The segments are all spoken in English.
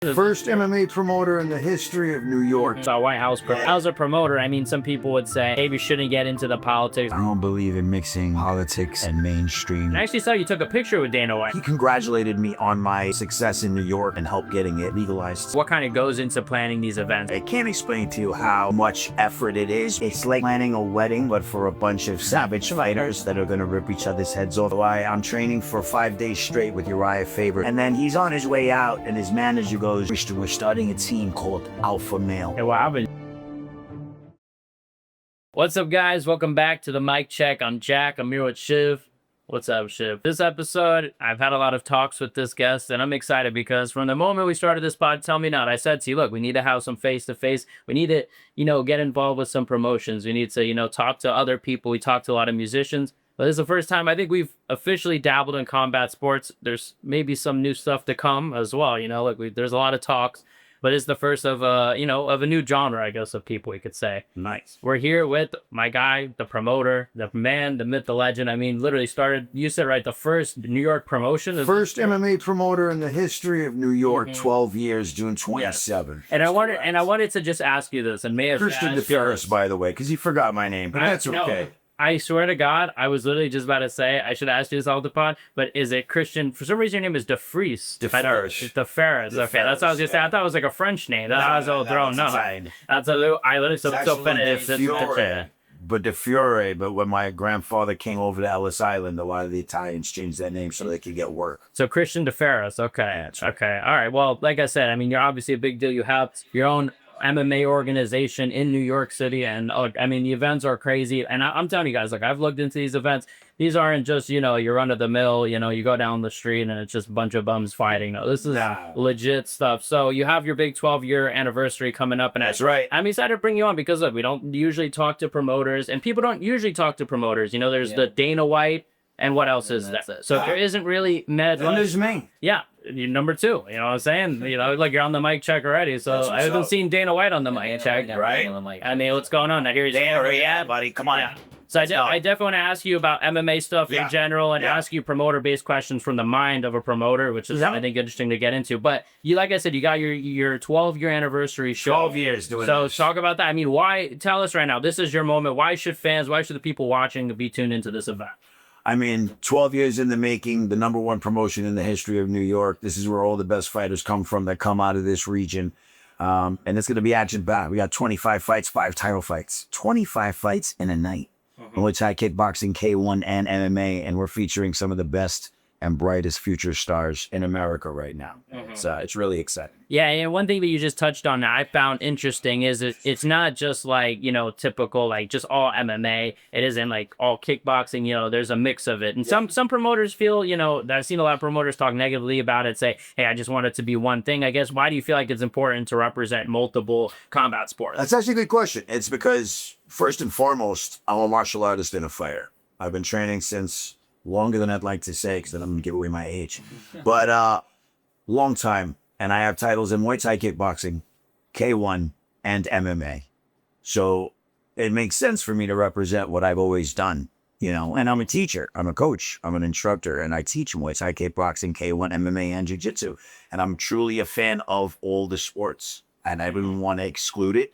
First MMA promoter in the history of New York. So White House, as a promoter, I mean, some people would say maybe shouldn't get into the politics. I don't believe in mixing politics and mainstream. I actually saw you took a picture with Dana White. He congratulated me on my success in New York and helped getting it legalized. What kind of goes into planning these events? I can't explain to you how much effort it is. It's like planning a wedding, but for a bunch of savage fighters that are gonna rip each other's heads off. Why I'm training for 5 days straight with Uriah Faber. And then he's on his way out and his manager goes, "Christian, we're starting a team called Alpha Male." Hey, what happened? What's up, guys? Welcome back to the mic check. I'm Jack. I'm here with Chiv. What's up, Chiv? This episode, I've had a lot of talks with this guest, and I'm excited because from the moment we started this pod, tell me not, I said to you, look, we need to have some face-to-face. We need to, get involved with some promotions. We need to, talk to other people. We talked to a lot of musicians. But this is the first time I think we've officially dabbled in combat sports. There's maybe some new stuff to come as well. There's a lot of talks, but it's the first of a new genre, I guess, of people, we could say. Nice. We're here with my guy, the promoter, the man, the myth, the legend. I mean, literally started, you said, right, the first New York promotion. First MMA promoter in the history of New York, 12 years, June 27th. And I wanted to just ask you this, and may have Christian DeFiris, by the way, because he forgot my name, but that's okay. I swear to God, I was literally just about to say, I should ask you this all the pod, but is it Christian? For some reason, your name is DeFiris. DeFiris. DeFiris. Okay, that's what I was going to say. I thought it was like a French name. That was all thrown. No, that's a little, I literally so funny. But DeFiore, but when my grandfather came over to Ellis Island, a lot of the Italians changed their name so they could get work. So Christian DeFiris. Okay. That's right. Okay. All right. Well, like I said, I mean, you're obviously a big deal. You have your own MMA organization in New York City, and I mean, the events are crazy. And I'm telling you guys, like, I've looked into these events. These aren't just, your run of the mill, you go down the street and it's just a bunch of bums fighting. No, this is legit stuff. So you have your big 12-year anniversary coming up, and that's right. I'm excited to bring you on because, look, we don't usually talk to promoters, and people don't usually talk to promoters. There's the Dana White, and what else is that? So there isn't really med. And there's me. Yeah. You're number two, you know what I'm saying? Like, you're on the mic check already. So I haven't seen Dana White on the mic check. Right. I mean, what's going on? I hear he's Dana, buddy. Come on. Yeah. So I definitely want to ask you about MMA stuff in general, and ask you promoter-based questions from the mind of a promoter, which is, I think, interesting to get into. But like I said, you got your 12-year anniversary show. 12 years doing this. So talk about that. I mean, tell us right now, this is your moment. Why should the people watching be tuned into this event? I mean, 12 years in the making, the number one promotion in the history of New York. This is where all the best fighters come from that come out of this region. And it's going to be action-packed. We got 25 fights, 5 title fights. 25 fights in a night. Muay Thai, kickboxing, K1, and MMA. And we're featuring some of the best and brightest future stars in America right now. It's really exciting. Yeah, and one thing that you just touched on that I found interesting is it's not just like, typical, like just all MMA. It isn't like all kickboxing, there's a mix of it. And some promoters feel, I've seen a lot of promoters talk negatively about it, say, hey, I just want it to be one thing. I guess, why do you feel like it's important to represent multiple combat sports? That's actually a good question. It's because, first and foremost, I'm a martial artist and a fighter. I've been training since longer than I'd like to say, because then I'm going to give away my age. But long time. And I have titles in Muay Thai kickboxing, K1, and MMA. So it makes sense for me to represent what I've always done, And I'm a teacher. I'm a coach. I'm an instructor. And I teach Muay Thai kickboxing, K1, MMA, and Jiu-Jitsu. And I'm truly a fan of all the sports. And I wouldn't want to exclude it.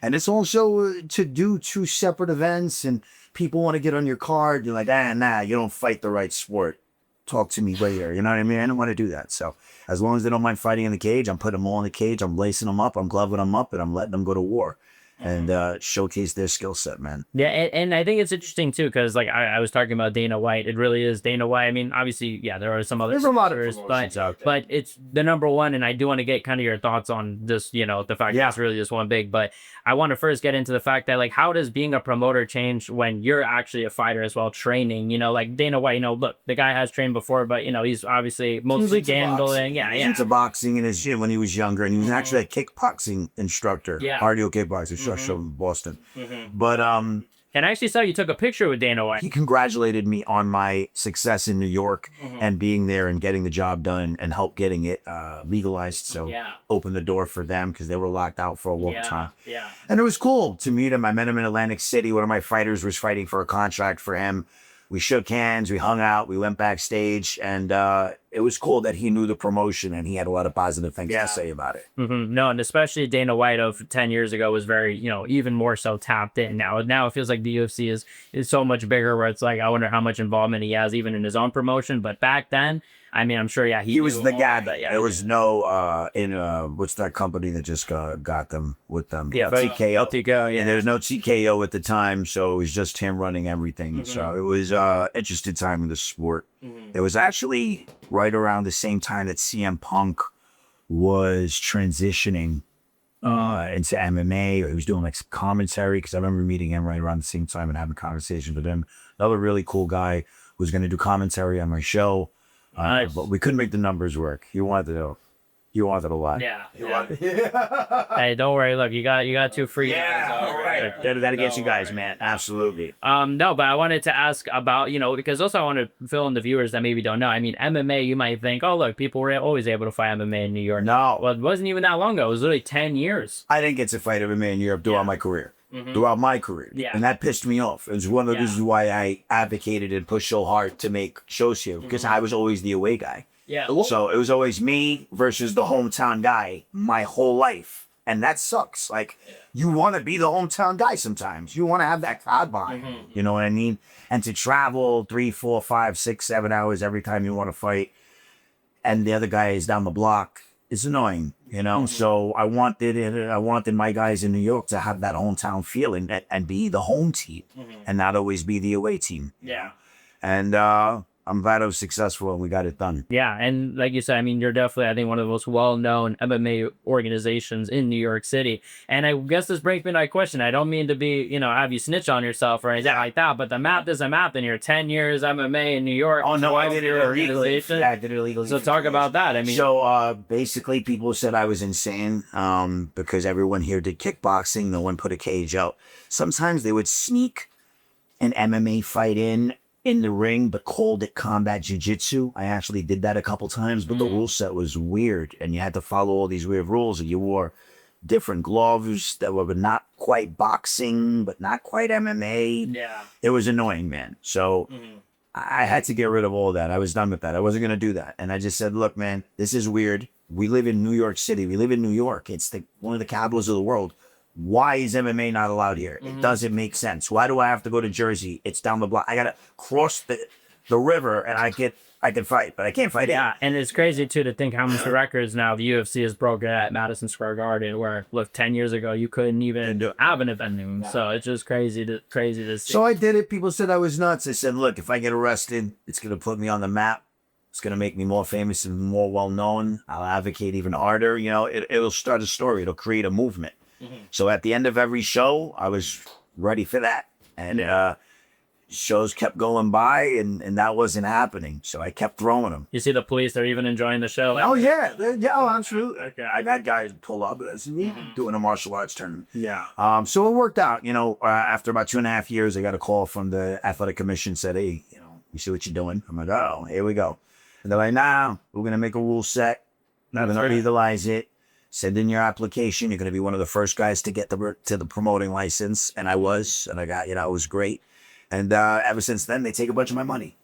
And it's also to do 2 separate events, and people want to get on your card. You're like, you don't fight the right sport. Talk to me later. You know what I mean? I don't want to do that. So as long as they don't mind fighting in the cage, I'm putting them all in the cage. I'm lacing them up. I'm gloving them up, and I'm letting them go to war and showcase their skill set, man. Yeah, and I think it's interesting, too, because, like, I was talking about Dana White. It really is Dana White. I mean, obviously, there are some other... There's a lot of promotions out there. But it's the number one, and I do want to get kind of your thoughts on this, the fact that it's really just one big. But I want to first get into the fact that, like, how does being a promoter change when you're actually a fighter as well, training? Like Dana White, look, the guy has trained before, but, he's obviously mostly gambling. He was into boxing in his gym when he was younger, and he was actually a kickboxing instructor, cardio kickboxer, from Boston. But and I actually saw you took a picture with Dana White. He congratulated me on my success in New York and being there and getting the job done and help getting it legalized. So opened the door for them because they were locked out for a long time. And it was cool to meet him. I met him in Atlantic City. One of my fighters was fighting for a contract for him. We shook hands, we hung out, we went backstage, and it was cool that he knew the promotion and he had a lot of positive things to say about it. No, and especially Dana White of 10 years ago was very, even more so tapped in. Now it feels like the UFC is so much bigger, where it's like, I wonder how much involvement he has even in his own promotion. But back then, I mean, I'm sure, he was the guy. There was no what's that company that just got them with them? Yeah, TKO. TKO, yeah. And there's no TKO at the time, so it was just him running everything. So it was interesting time in the sport. It was actually right around the same time that CM Punk was transitioning into MMA. He was doing like some commentary, because I remember meeting him right around the same time and having a conversation with him. Another really cool guy who was going to do commentary on my show. Nice. But we couldn't make the numbers work. He wanted a lot. Yeah. Hey, don't worry. Look, you got 2 free. That against you guys, man. Absolutely. No, but I wanted to ask about, because also I want to fill in the viewers that maybe don't know. I mean, MMA, you might think, oh, look, people were always able to fight MMA in New York. No. Well, it wasn't even that long ago. It was literally 10 years. I didn't get to fight MMA in Europe throughout my career. Throughout my career. Yeah. And that pissed me off. It was one of the reasons why I advocated and pushed so hard to make shows here, because I was always the away guy. Yeah. So it was always me versus the hometown guy my whole life. And that sucks. Like, you want to be the hometown guy sometimes. You want to have that crowd behind you. You know what I mean? And to travel 3, 4, 5, 6, 7 hours every time you want to fight, and the other guy is down the block, it's annoying, So I wanted my guys in New York to have that hometown feeling and be the home team and not always be the away team. Yeah. And I'm glad I was successful and we got it done. Yeah, and like you said, I mean, you're definitely, I think, one of the most well-known MMA organizations in New York City. And I guess this brings me to my question. I don't mean to be, have you snitch on yourself or anything like that, but the math is a math in here. 10 years MMA in New York. Oh, no, I did it illegally. Yeah, I did it illegally. So talk about that. I mean, so basically people said I was insane because everyone here did kickboxing. No one put a cage out. Sometimes they would sneak an MMA fight in the ring, but called it combat jiu-jitsu. I actually did that a couple times, but the rule set was weird, and you had to follow all these weird rules, and you wore different gloves that were not quite boxing, but not quite MMA. Yeah. It was annoying, man. So I had to get rid of all that. I was done with that. I wasn't going to do that. And I just said, look, man, this is weird. We live in New York City. We live in New York. It's one of the capitals of the world. Why is MMA not allowed here? It doesn't make sense. Why do I have to go to Jersey? It's down the block. I gotta cross the river and I can fight, but I can't fight. Yeah, and it's crazy too to think how many records now the UFC has broken at Madison Square Garden, where look, 10 years ago you couldn't even have an event. So it's just crazy to see. So I did it. People said I was nuts. I said, look, if I get arrested, it's gonna put me on the map. It's gonna make me more famous and more well known. I'll advocate even harder. It'll start a story. It'll create a movement. So at the end of every show, I was ready for that. And shows kept going by and that wasn't happening. So I kept throwing them. You see the police, they're even enjoying the show. Oh, yeah. Oh, absolutely. Okay. I've had guys pull up as me doing a martial arts tournament. Yeah. So it worked out. After about 2.5 years, I got a call from the athletic commission, said, hey, you see what you're doing? I'm like, oh, here we go. And they're like, nah, we're going to make a rule set. We're going to legalize it. Send in your application. You're going to be one of the first guys to get to the promoting license. And I was, and I got, it was great. And ever since then, they take a bunch of my money.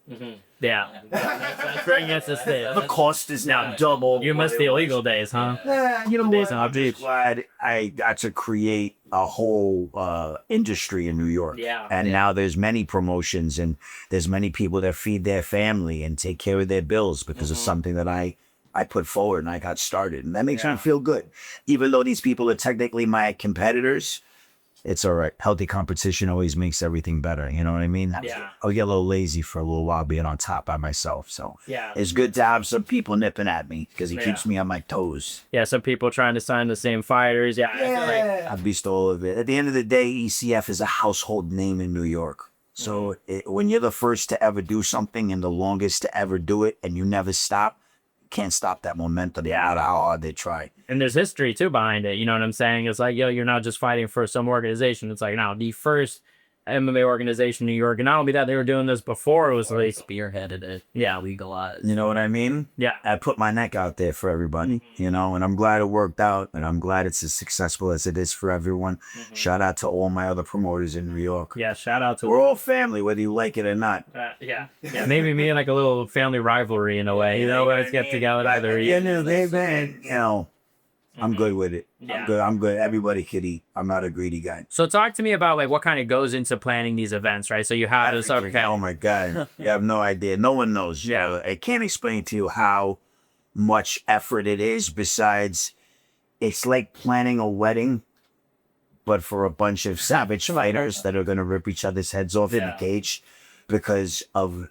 Yeah. That's very interesting. The cost is now double. You missed the illegal days, huh? Yeah, I'm just glad I got to create a whole industry in New York. Yeah. And now there's many promotions and there's many people that feed their family and take care of their bills because of something that I put forward and I got started. And that makes me feel good. Even though these people are technically my competitors, it's all right. Healthy competition always makes everything better. You know what I mean? Yeah. I'll get a little lazy for a little while being on top by myself. So yeah, it's good to have some people nipping at me because it keeps me on my toes. Yeah, some people trying to sign the same fighters. Yeah. I beast all of it. At the end of the day, ECF is a household name in New York. So when you're the first to ever do something and the longest to ever do it and you never stop, can't stop that momentum. No matter how hard they try. And there's history too behind it. You know what I'm saying? It's like, you're not just fighting for some organization. It's like, now the first MMA organization in New York. And not only that, they were doing this before it was like spearheaded it. Yeah. Legalized. You know what I mean? Yeah. I put my neck out there for everybody, you know, and I'm glad it worked out, and I'm glad it's as successful as it is for everyone. Shout out to all my other promoters in New York. Yeah, shout out to We're all family, whether you like it or not. yeah. Maybe me and like a little family rivalry in a way. You know, let's get together. You know, man, you know, I'm good with it. Yeah. I'm good. Everybody could eat. I'm not a greedy guy. So talk to me about like what kind of goes into planning these events, right? So you had this Oh my God. You have no idea. No one knows. Yeah. I can't explain to you how much effort it is. Besides, it's like planning a wedding, but for a bunch of savage fighters that are going to rip each other's heads off in a cage because of,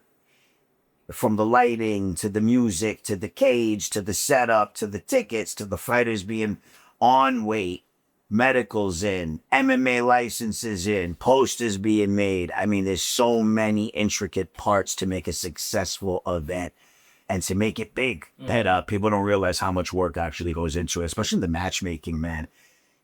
from the lighting to the music to the cage to the setup to the tickets to the fighters being on weight, medicals in, MMA licenses in, posters being made. I mean, there's so many intricate parts to make a successful event and to make it big that people don't realize how much work actually goes into it, especially the matchmaking, man.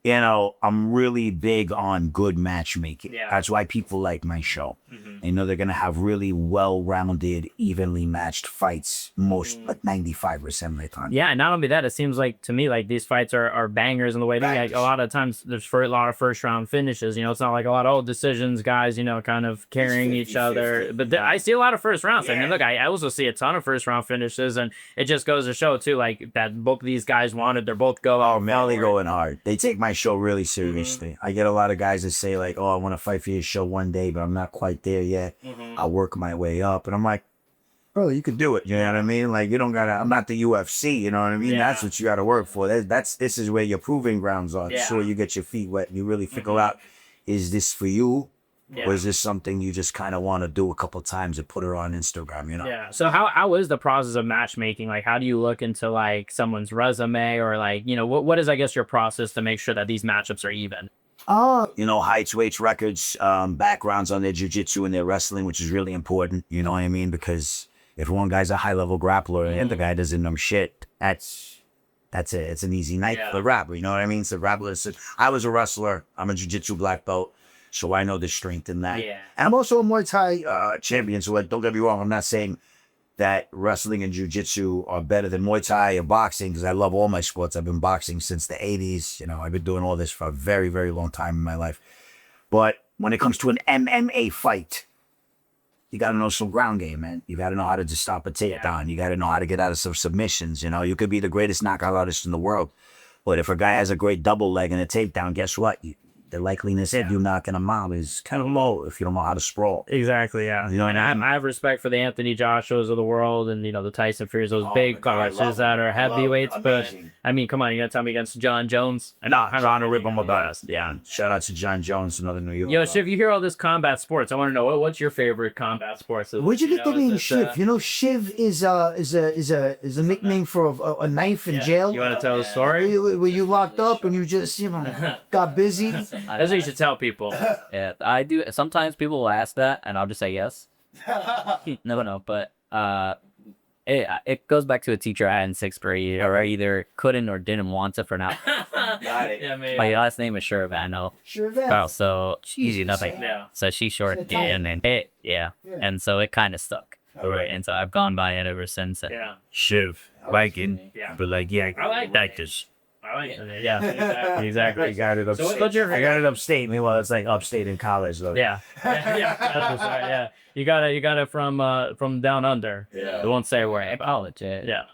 You know, I'm really big on good matchmaking. Yeah. That's why people like my show. You know, they're going to have really well-rounded, evenly matched fights, most, like 95% of the time. Yeah, and not only that, it seems like to me like these fights are bangers in the way they like, a lot of times there's a lot of first round finishes. You know, it's not like a lot of decisions, guys. You know, kind of carrying 50, each other. 50. But I see a lot of first rounds. I mean, look, I also see a ton of first round finishes, and it just goes to show too, like that both these guys wanted. They're both going. Oh man, they going hard. They take my show really seriously. I get a lot of guys that say like, "Oh, I want to fight for your show one day, but I'm not quite there yet. I'll work my way up." And I'm like, "Bro, you can do it." You know what I mean? Like, you don't gotta. I'm not the UFC. You know what I mean? Yeah. That's what you gotta work for. This is where your proving grounds are. Yeah. So you get your feet wet and you really figure out, is this for you? Yeah. Or is this something you just kind of want to do a couple times and put it on Instagram? You know? Yeah. So how is the process of matchmaking? Like, how do you look into like someone's resume, or like, you know, what is, I guess, your process to make sure that these matchups are even? You know, heights, weights, records, backgrounds on their jiu-jitsu and their wrestling, which is really important. You know what I mean? Because if one guy's a high-level grappler and the guy doesn't know shit, that's it. It's an easy night for the rapper. You know what I mean? So grappler, I was a wrestler. I'm a jiu-jitsu black belt. So I know the strength in that. Yeah. And I'm also a Muay Thai champion. So like, don't get me wrong. I'm not saying that wrestling and jiu-jitsu are better than Muay Thai or boxing, because I love all my sports. I've been boxing since the 80s. You know, I've been doing all this for a very, very long time in my life. But when it comes to an MMA fight, you got to know some ground game, man. You got to know how to just stop a takedown. You got to know how to get out of some submissions. You know, you could be the greatest knockout artist in the world, but if a guy has a great double leg and a takedown, guess what? The likeliness of you knocking him out is kind of low if you don't know how to sprawl. Exactly, yeah. You know, And I have respect for the Anthony Joshuas of the world, and you know the Tyson Furies, those big fighters that are heavyweights. But I mean, come on, you gotta tell me against John Jones? Nah, trying to rip him about. Yeah, shout out to John Jones, another New York. Yo, Chiv, you hear all this combat sports? I want to know what's your favorite combat sports? Where'd you get the name is Chiv? this, You know, Chiv is a nickname for a knife in jail. You want to tell the story? Were you locked up and you just, you know, got busy? That's what you should tell people. Yeah, I do. Sometimes people will ask that, and I'll just say yes. No, but it goes back to a teacher I had in 6th grade, or I either couldn't or didn't want to pronounce. Got it. Yeah, man. My last name is Merab, I know. Sure, Oh, so easy nothing. Yeah. So she's short, and then and so it kind of stuck. Right, and so I've gone by it ever since. Yeah. Shiv, Viking, Yeah. but like, yeah, I like like this. I like it. Yeah, exactly. I got it upstate. So what's your I got it upstate. Meanwhile, it's like upstate in college, though. Yeah. Yeah. That's right. Yeah. You got it from down under. Yeah. I won't say where. College, yeah.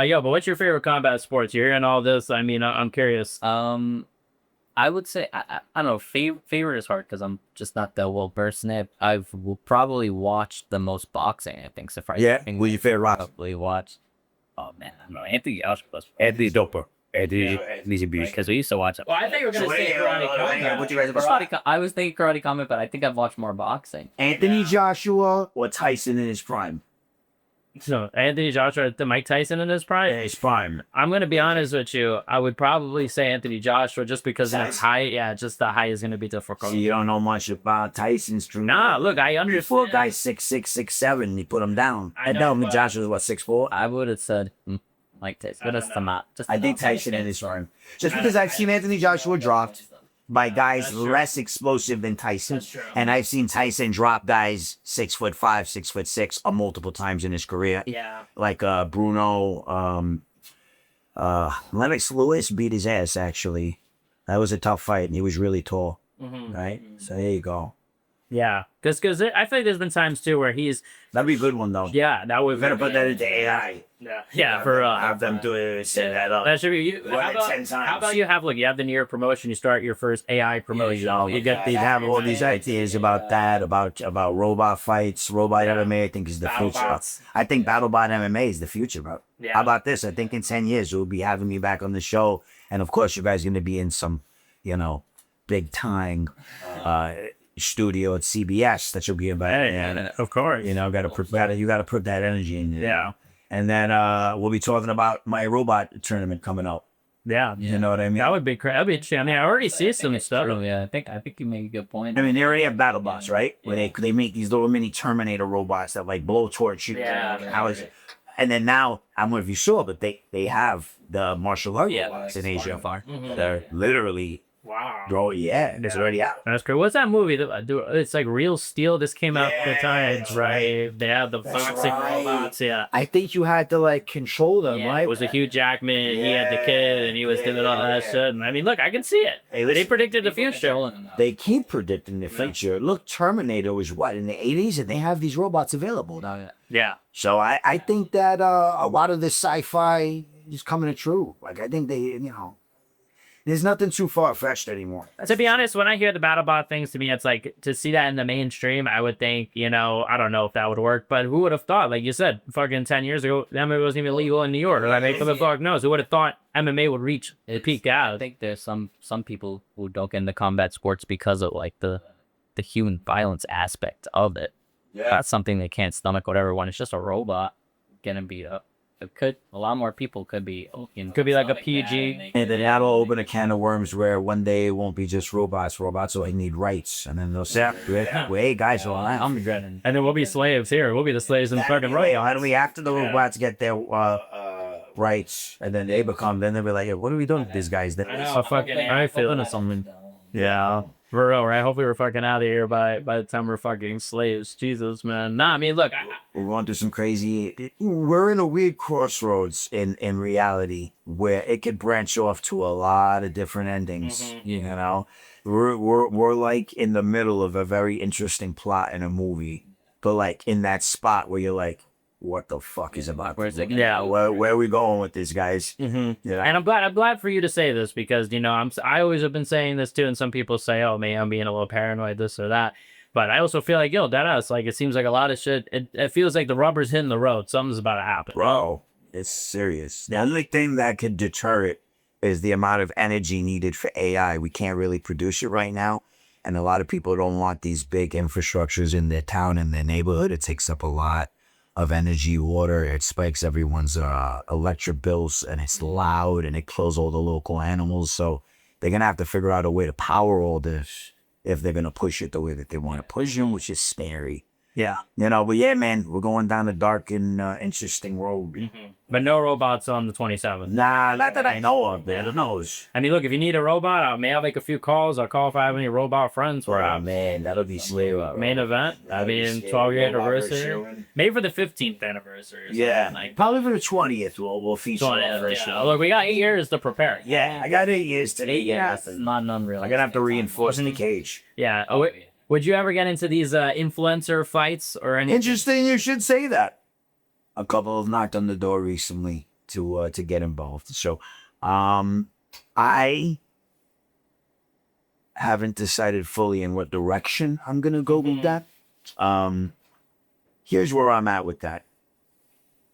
Yo, but what's your favorite combat sports? You're hearing all this. I mean, I'm curious. I would say I don't know. Favorite is hard because I'm just not that well versed in it. I've probably watched the most boxing. I think so far. Yeah. Who's your favorite rock? Probably watched. Oh man, I don't know. Anthony Joshua. Anthony Doper. Anthony needs to be. Because we used to watch it. Well, I think we're gonna say karate combat. What you guys about? I was thinking karate combat, but I think I've watched more boxing. Anthony Joshua or Tyson in his prime? So Anthony Joshua to Mike Tyson in his prime. Yeah, his prime. I'm gonna be honest with you. I would probably say Anthony Joshua just because in his Size? height. Yeah, just the height is gonna be difficult. So you don't know much about Tyson's true. Nah, look, I understand. Before a guy's 6'6", 6'7", you put him down. I I know, know but- Joshua's what, 6'4"? I would have said Mike Tyson, but it's not. Just I think Tyson in his prime. Just because I've seen Anthony Joshua dropped, by guys That's true. less explosive than Tyson. That's true. And I've seen Tyson drop guys 6'5", 6'6" multiple times in his career. Yeah. Like Bruno, Lennox Lewis beat his ass actually. That was a tough fight, and he was really tall. Right? So there you go. Yeah. Because I feel like there's been times too where That'd be a good one though. yeah, that would Better put that into AI. Yeah, for Have them do it, set that up. that should be you. Run it 10 How times. about you have you have the near promotion, you start your first AI promotion. You get They these have all these ideas about that, about robot fights, robot MMA. I think is the future. BattleBots. I think BattleBot MMA is the future, bro. Yeah. How about this? I think in 10 years we'll be having me back on the show, and of course you guys are going to be in some, big time studio at CBS that you'll be about. And Of course. you got to put that energy in. Yeah. And then we'll be talking about my robot tournament coming up. Yeah. You know what I mean? That would be crazy. That'd be interesting. I mean, I already see some stuff. True, yeah, I think you make a good point. I mean, they already have battle bots, right? Where they make these little mini Terminator robots that like blow torch you. Yeah. How is it? And then now, I don't know if you saw, but they have the martial arts in Asia. They're literally Wow. it's already out. That's great. What's that movie? It's like Real Steel. This came out at the time, right? They have the boxing robots. Yeah. I think you had to like control them, Yeah, right? it was a Hugh Jackman. He had the kid, and he was doing all that shit. And I mean, look, I can see it. Hey, They listen, predicted the future. they keep predicting the future. Look, Terminator was what in the 80s, and they have these robots available now. Yeah. So I think that a lot of this sci-fi is coming true. Like I think they, there's nothing too far-fetched anymore. To be honest, when I hear the BattleBot things, to me, it's like to see that in the mainstream. I would think, I don't know if that would work, but who would have thought? Like you said, fucking 10 years ago, MMA wasn't even legal in New York. Like, who the fuck knows? Who would have thought MMA would reach the peak out? I think there's some people who don't get into combat sports because of like the human violence aspect of it. Yeah. That's something they can't stomach. Whatever. When it's just a robot getting beat up, a lot more people could be. Could be like a PG. And then that'll open a can of worms where one day it won't be just robots. Robots will need rights, and then they'll say, "Hey guys, I'm regretting." And then we'll be slaves here. We'll be the slaves in fucking Right? How do we after the robots get their rights, and then they'll be like, "What are we doing with these guys?" Then I feel it or something. Yeah. For real, right? Hopefully we're fucking out of here by the time we're fucking slaves. Jesus, man. Nah, I mean, look. We're going through some crazy. We're in a weird crossroads in reality where it could branch off to a lot of different endings. We're like in the middle of a very interesting plot in a movie, but like in that spot where you're like, what the fuck is about? Where's it? Yeah. Where are we going with this, guys? And I'm glad for you to say this because I always have been saying this too, and some people say, oh man, I'm being a little paranoid, this or that. But I also feel like, deadass, like it seems like a lot of shit. It feels like the rubber's hitting the road. Something's about to happen. Bro, it's serious. The only thing that could deter it is the amount of energy needed for AI. We can't really produce it right now. And a lot of people don't want these big infrastructures in their town and their neighborhood. It takes up a lot of energy, water. It spikes everyone's electric bills, and it's loud, and it kills all the local animals. So they're going to have to figure out a way to power all this if they're going to push it the way that they want to push them, which is scary. Yeah. But yeah, man, we're going down a dark and interesting road. But no robots on the 27th. Nah, not that I know of, man. Who knows? I mean, look, if you need a robot, I'll make a few calls. I'll call if I have any robot friends. Oh, man, that'll be slay. Main event. I mean, 12-year anniversary. Maybe for the 15th anniversary. Yeah, probably for the 20th, we'll feature 20th, Look, we got 8 years to prepare. Yeah, I got 8 years to 8 years. That's not unreal. I'm going to have to reinforce in the cage. Yeah. Would you ever get into these influencer fights or anything? Interesting you should say that. A couple have knocked on the door recently to get involved. So I haven't decided fully in what direction I'm going to go with that. Here's where I'm at with that.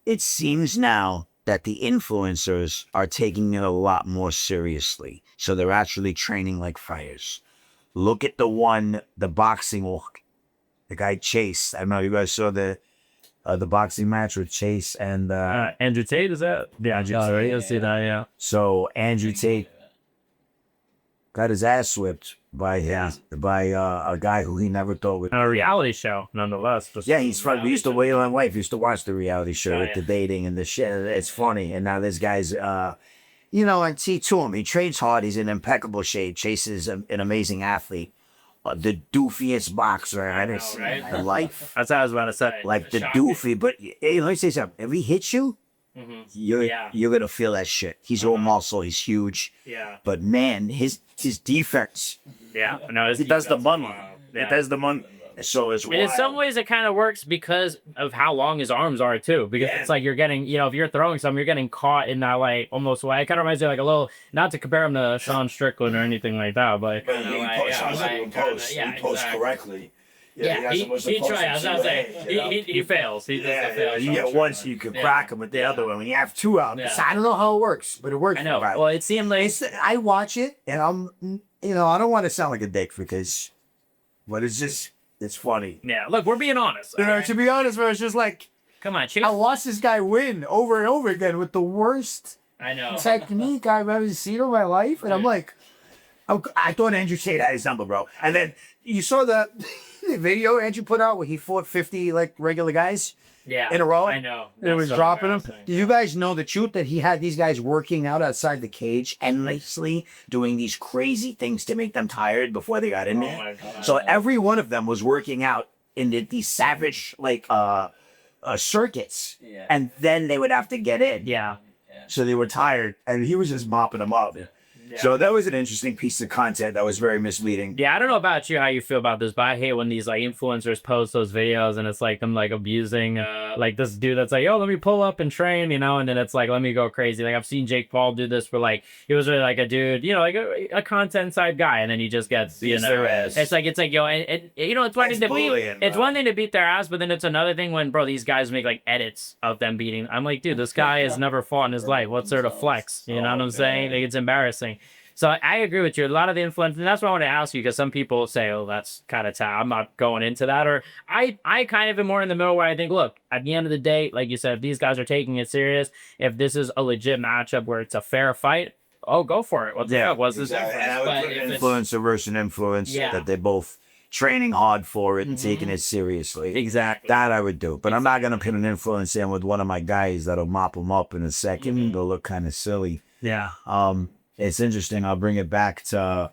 It seems now that the influencers are taking it a lot more seriously. So they're actually training like fighters. Look at the boxing walk. The guy Chase. I don't know, you guys saw the boxing match with Chase and Andrew Tate, is that? Yeah, Andrew Tate. You'll see that, yeah. So Andrew Tate got his ass whipped by a guy who he never thought would. A reality show, nonetheless. He's from. We used to Whale and Wife. Used to watch the reality show with the dating and the shit. It's funny. And now this guy's you know, and see to him, he trains hard. He's in impeccable shape. Chase is an amazing athlete. The doofiest boxer I've ever seen in life. That's what I was about to say. Like the doofy, but hey, let me say something. If he hits you, you're gonna feel that shit. He's all muscle. He's huge. Yeah. But man, his defense. Yeah. No, It does the money. It does the money. So it's And in some ways, it kind of works because of how long his arms are too. Because it's like you're getting, you know, if you're throwing something, you're getting caught in that like almost way. It kind of reminds me of like a little, not to compare him to Sean Strickland or anything like that, but he posts correctly. Yeah, he tries. I was saying, he fails. He doesn't fail. You get one, so you can crack him with the other one. When you have two out, so I don't know how it works, but it works. I know. Right. Well, it seemed like I watch it, and I'm, you know, I don't want to sound like a dick because, but it's just. It's funny. Yeah, look, we're being honest. You know, to be honest, bro, it's just like, come on, Chiv. I watched this guy win over and over again with the worst technique I've ever seen in my life. And I'm like, I thought Andrew Tate had his number, bro. And then you saw the video Andrew put out where he fought 50 like regular guys in a row. I know. And it was dropping them. Did you guys know the truth that he had these guys working out outside the cage endlessly, doing these crazy things to make them tired before they got in there? So every one of them was working out in these savage like circuits, and then they would have to get in. Yeah. So they were tired, and he was just mopping them up. So that was an interesting piece of content that was very misleading. Yeah, I don't know about you, how you feel about this, but I hate when these like influencers post those videos and it's like them like abusing like this dude that's like, yo, let me pull up and train, you know, and then it's like, let me go crazy. Like I've seen Jake Paul do this for like, he was really like a dude, you know, like a content side guy, and then he just gets, you know, it's like yo, and you know, it's one thing to beat, one thing to beat their ass, but then it's another thing when, bro, these guys make like edits of them beating. I'm like, dude, this guy has never fought in his life. What's there to flex? You know what I'm saying? Like, it's embarrassing. So I agree with you. A lot of the influence, and that's what I want to ask you, because some people say, oh, that's kind of I'm not going into that. Or I kind of am more in the middle where I think, look, at the end of the day, like you said, if these guys are taking it serious, if this is a legit matchup where it's a fair fight, oh, go for it. What the fuck was this? And I would put influencer versus an influence, that they're both training hard for it and taking it seriously. Exactly. That I would do. But I'm not going to put an influence in with one of my guys that'll mop them up in a second. They'll look kind of silly. Yeah. It's interesting. I'll bring it back to,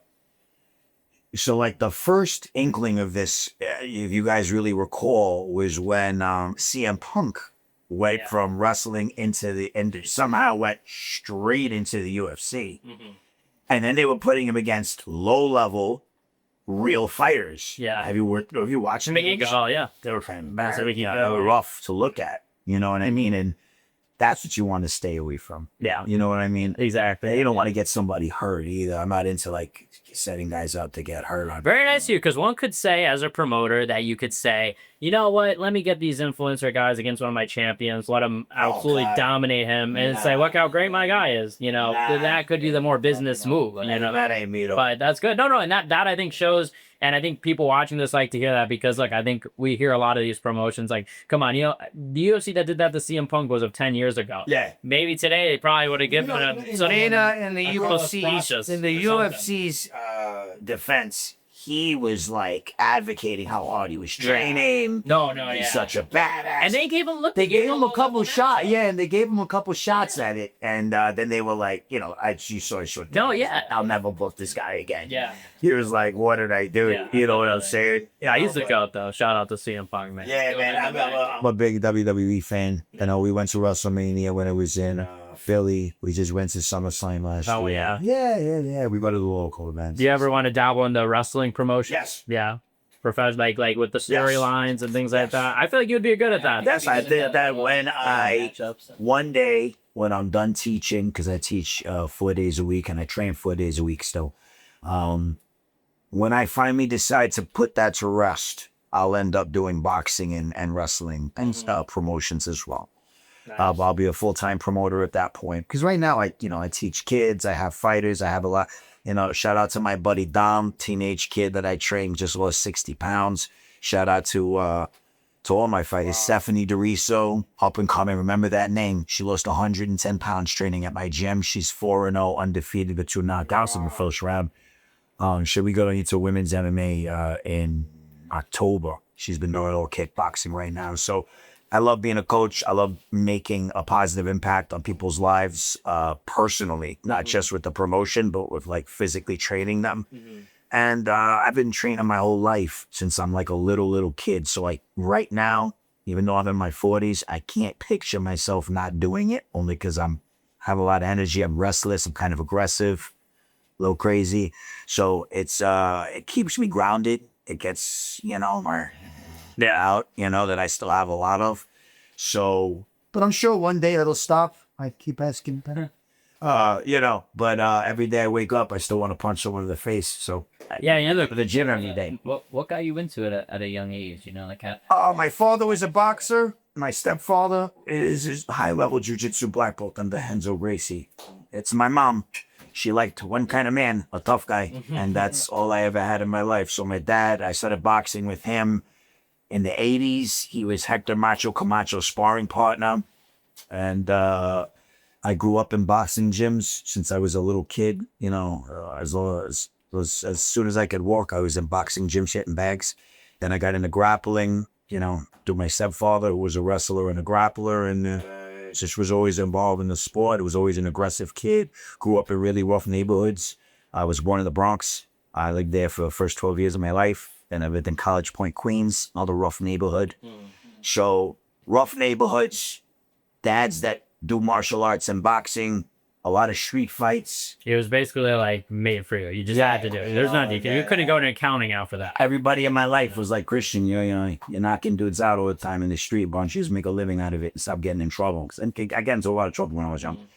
so like the first inkling of this, if you guys really recall, was when CM Punk went from wrestling somehow went straight into the UFC. And then they were putting him against low-level real fighters. Yeah. Have you watched them? Oh, yeah. They were massive. They were rough to look at. You know what I mean? And that's what you want to stay away from. Yeah. You know what I mean? Exactly. You don't want to get somebody hurt either. I'm not into like setting guys up to get hurt. Very nice of you, because one could say as a promoter that you could say, you know what, let me get these influencer guys against one of my champions, let them absolutely dominate him, and say, look how great my guy is. You know, that could be the more business move. You know, that ain't me though. But that's good. No, and that I think shows. And I think people watching this like to hear that, because, look, I think we hear a lot of these promotions like, come on, you know, the UFC that did that to CM Punk was of 10 years ago. Yeah. Maybe today they probably would have given him. In the UFC's defense, he was like advocating how hard he was training. He's such a badass. And they gave him They gave him a couple shots. Yeah, and they gave him a couple shots at it, and then they were like, you know, you saw it short. I'll never book this guy again. Yeah. He was like, what did I do? You know what I'm saying? Yeah, he's the goat though. Shout out to CM Punk, man. Yeah, man. I'm a big WWE fan. You know, we went to WrestleMania when it was in Philly. We just went to SummerSlam last year. Yeah. Yeah. We go to the local events. Do you ever want to dabble in the wrestling promotion? Yes. Yeah. Professional, like with the storylines and things like that. I feel like you'd be good at that. Yes, I did that when one day when I'm done teaching, because I teach 4 days a week and I train 4 days a week still. When I finally decide to put that to rest, I'll end up doing boxing and wrestling and promotions as well. Nice. I'll be a full-time promoter at that point. Because right now, I teach kids, I have fighters, I have a lot. You know, shout out to my buddy Dom, teenage kid that I trained, just lost 60 pounds. Shout out to all my fighters. Stephanie DeRiso, up and coming. Remember that name. She lost 110 pounds training at my gym. She's 4-0, undefeated with 2 knockouts in the first round. Should we go into women's MMA in October? She's been doing a little kickboxing right now. So I love being a coach. I love making a positive impact on people's lives personally, not just with the promotion, but with like physically training them. And I've been training my whole life since I'm like a little kid. So like right now, even though I'm in my 40s, I can't picture myself not doing it only because have a lot of energy. I'm restless. I'm kind of aggressive, a little crazy. So it keeps me grounded. It gets, more out, that I still have a lot of. So, but I'm sure one day it'll stop. I keep asking better. But every day I wake up, I still want to punch someone in the face. So look, the gym every day. What got you into it at a young age? Like how? My father was a boxer. My stepfather is a high-level jiu-jitsu black belt under Renzo Gracie. It's my mom. She liked one kind of man, a tough guy, and that's all I ever had in my life. So my dad, I started boxing with him in the 80s. He was Hector Macho Camacho's sparring partner, and I grew up in boxing gyms since I was a little kid. As soon as I could walk, I was in boxing gyms hitting bags. Then I got into grappling, through my stepfather, who was a wrestler and a grappler, and just was always involved in the sport. I was always an aggressive kid. Grew up in really rough neighborhoods. I was born in the Bronx. I lived there for the first 12 years of my life. Then I lived in College Point, Queens, another rough neighborhood. So rough neighborhoods, dads that do martial arts and boxing, a lot of street fights. It was basically like made for you. You just had to do it. There's no DQ. You couldn't go to accounting out for that. Everybody in my life was like, Christian, you're knocking dudes out all the time in the street. Why don't you just make a living out of it and stop getting in trouble? Because I got into a lot of trouble when I was young.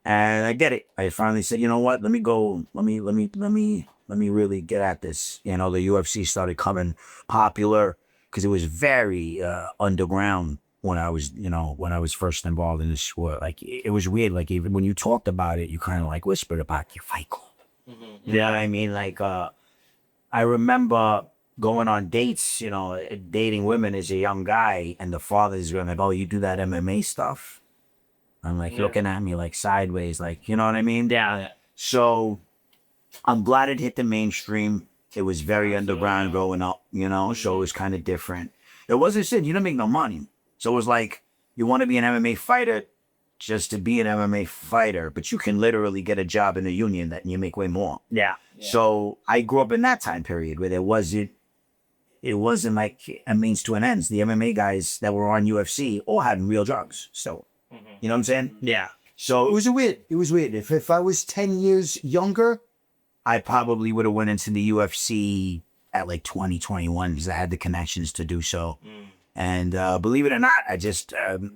And I get it. I finally said, you know what? Let me go. Let me really get at this. The UFC started coming popular because it was very underground when I was first involved in this sport. Like it was weird. Like even when you talked about it, you kind of like whispered about your fight club. You know what I mean? Like I remember going on dates, dating women as a young guy, and the fathers were like, "Oh, you do that MMA stuff?" I'm like looking at me like sideways, like, you know what I mean? Yeah. So I'm glad it hit the mainstream. It was very underground growing up, so it was kind of different. It wasn't said you don't make no money. So it was like, you want to be an MMA fighter just to be an MMA fighter, but you can literally get a job in a union that you make way more. Yeah. So I grew up in that time period where it wasn't like a means to an end. The MMA guys that were on UFC all had real drugs. So, you know what I'm saying? Yeah. So it was weird. If I was 10 years younger, I probably would have went into the UFC at like 2021 because I had the connections to do so. And believe it or not,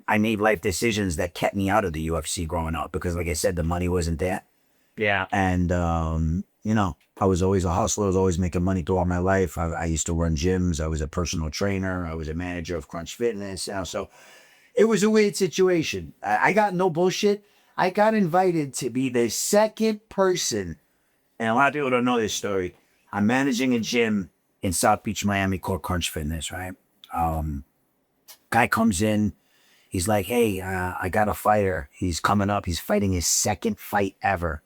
I made life decisions that kept me out of the UFC growing up because, like I said, the money wasn't there. Yeah. And, I was always a hustler. I was always making money throughout my life. I used to run gyms. I was a personal trainer. I was a manager of Crunch Fitness. So it was a weird situation. I got no bullshit. I got invited to be the second person, and a lot of people don't know this story. I'm managing a gym in South Beach, Miami called Crunch Fitness, right? Guy comes in, he's like, "Hey, I got a fighter. He's coming up. He's fighting his second fight ever.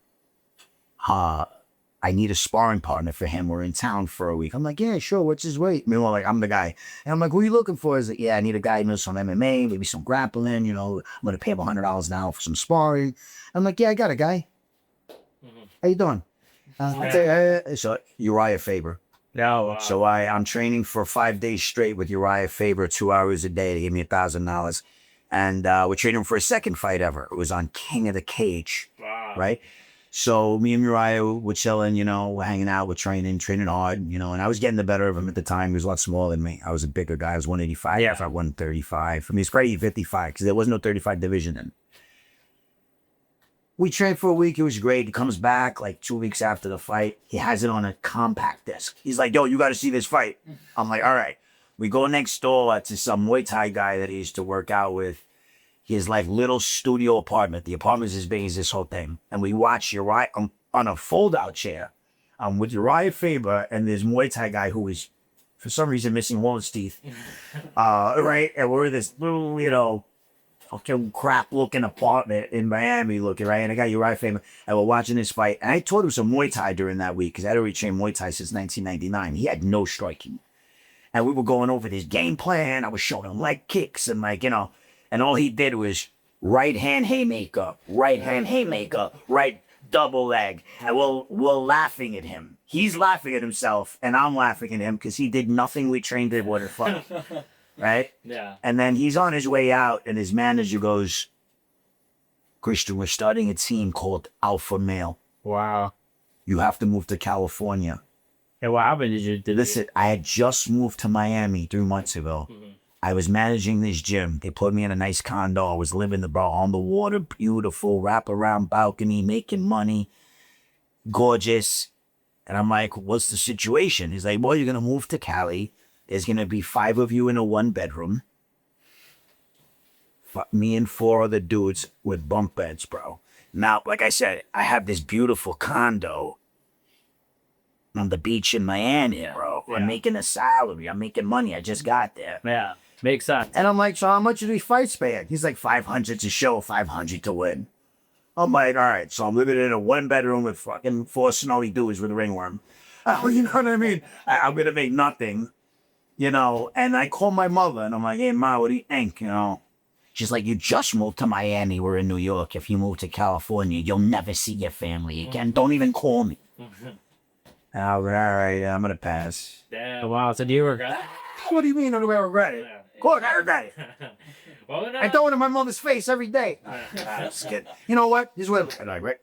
I need a sparring partner for him. We're in town for a week." I'm like, "Yeah, sure. What's his weight?" Meanwhile, like, I'm the guy. And I'm like, "Who are you looking for?" He's like, "Yeah, I need a guy who knows some MMA, maybe some grappling. I'm going to pay him $100 an hour for some sparring." I'm like, "Yeah, I got a guy. How you doing?" So Uriah Faber. No. So I'm training for 5 days straight with Uriah Faber, 2 hours a day. They gave me $1,000. And we're training for a second fight ever. It was on King of the Cage, right? So me and Uriah were chilling, we're hanging out, we're training hard, and I was getting the better of him at the time. He was a lot smaller than me. I was a bigger guy. I was 185. Yeah. I was 135. I mean, it's crazy, 55, because there was no 35 division then. We trained for a week. It was great. He comes back like 2 weeks after the fight. He has it on a compact disc. He's like, "Yo, you got to see this fight." I'm like, "All right." We go next door to some Muay Thai guy that he used to work out with. His like little studio apartment. The apartment's as big as this whole thing. And we watch Uriah on a fold-out chair with Uriah Faber and this Muay Thai guy who is, for some reason, missing one of his teeth. Right? And we're in this little, fucking crap-looking apartment in Miami looking, right? And I got Uriah Faber, and we're watching this fight. And I taught him some Muay Thai during that week because I'd already trained Muay Thai since 1999. He had no striking. And we were going over this game plan. I was showing him leg kicks and like, you know, and all he did was right hand haymaker, right double leg. And we're laughing at him. He's laughing at himself and I'm laughing at him because he did nothing we trained him with fun. Right? Yeah. And then he's on his way out and his manager goes, Christian, we're starting a team called Alpha Male. Wow. You have to move to California. Hey, what happened? Listen, I had just moved to Miami 3 months ago. Mm-hmm. I was managing this gym. They put me in a nice condo. I was living on the water, beautiful, wraparound balcony, making money, gorgeous. And I'm like, what's the situation? He's like, well, you're going to move to Cali. There's going to be 5 of you in a 1-bedroom. Me and 4 other dudes with bunk beds, bro. Now, like I said, I have this beautiful condo on the beach in Miami, bro. Yeah. I'm making a salary. I'm making money. I just got there. Yeah. Makes sense. And I'm like, so how much do these fights pay? He's like, 500 to show, 500 to win. I'm like, all right. So I'm living in a 1-bedroom with fucking 4 snowy dudes with a ringworm. You know what I mean? I'm going to make nothing, you know? And I call my mother and I'm like, hey, Ma, what do you think, you know? She's like, you just moved to Miami. We're in New York. If you move to California, you'll never see your family again. Don't even call me. And I was like, all right, I'm going to pass. Damn, wow. So do you regret What do you mean, I regret it? Of course, I regret it. it? Well, no. I throw it in my mother's face every day. Just kidding. You know what? Here's what I regret.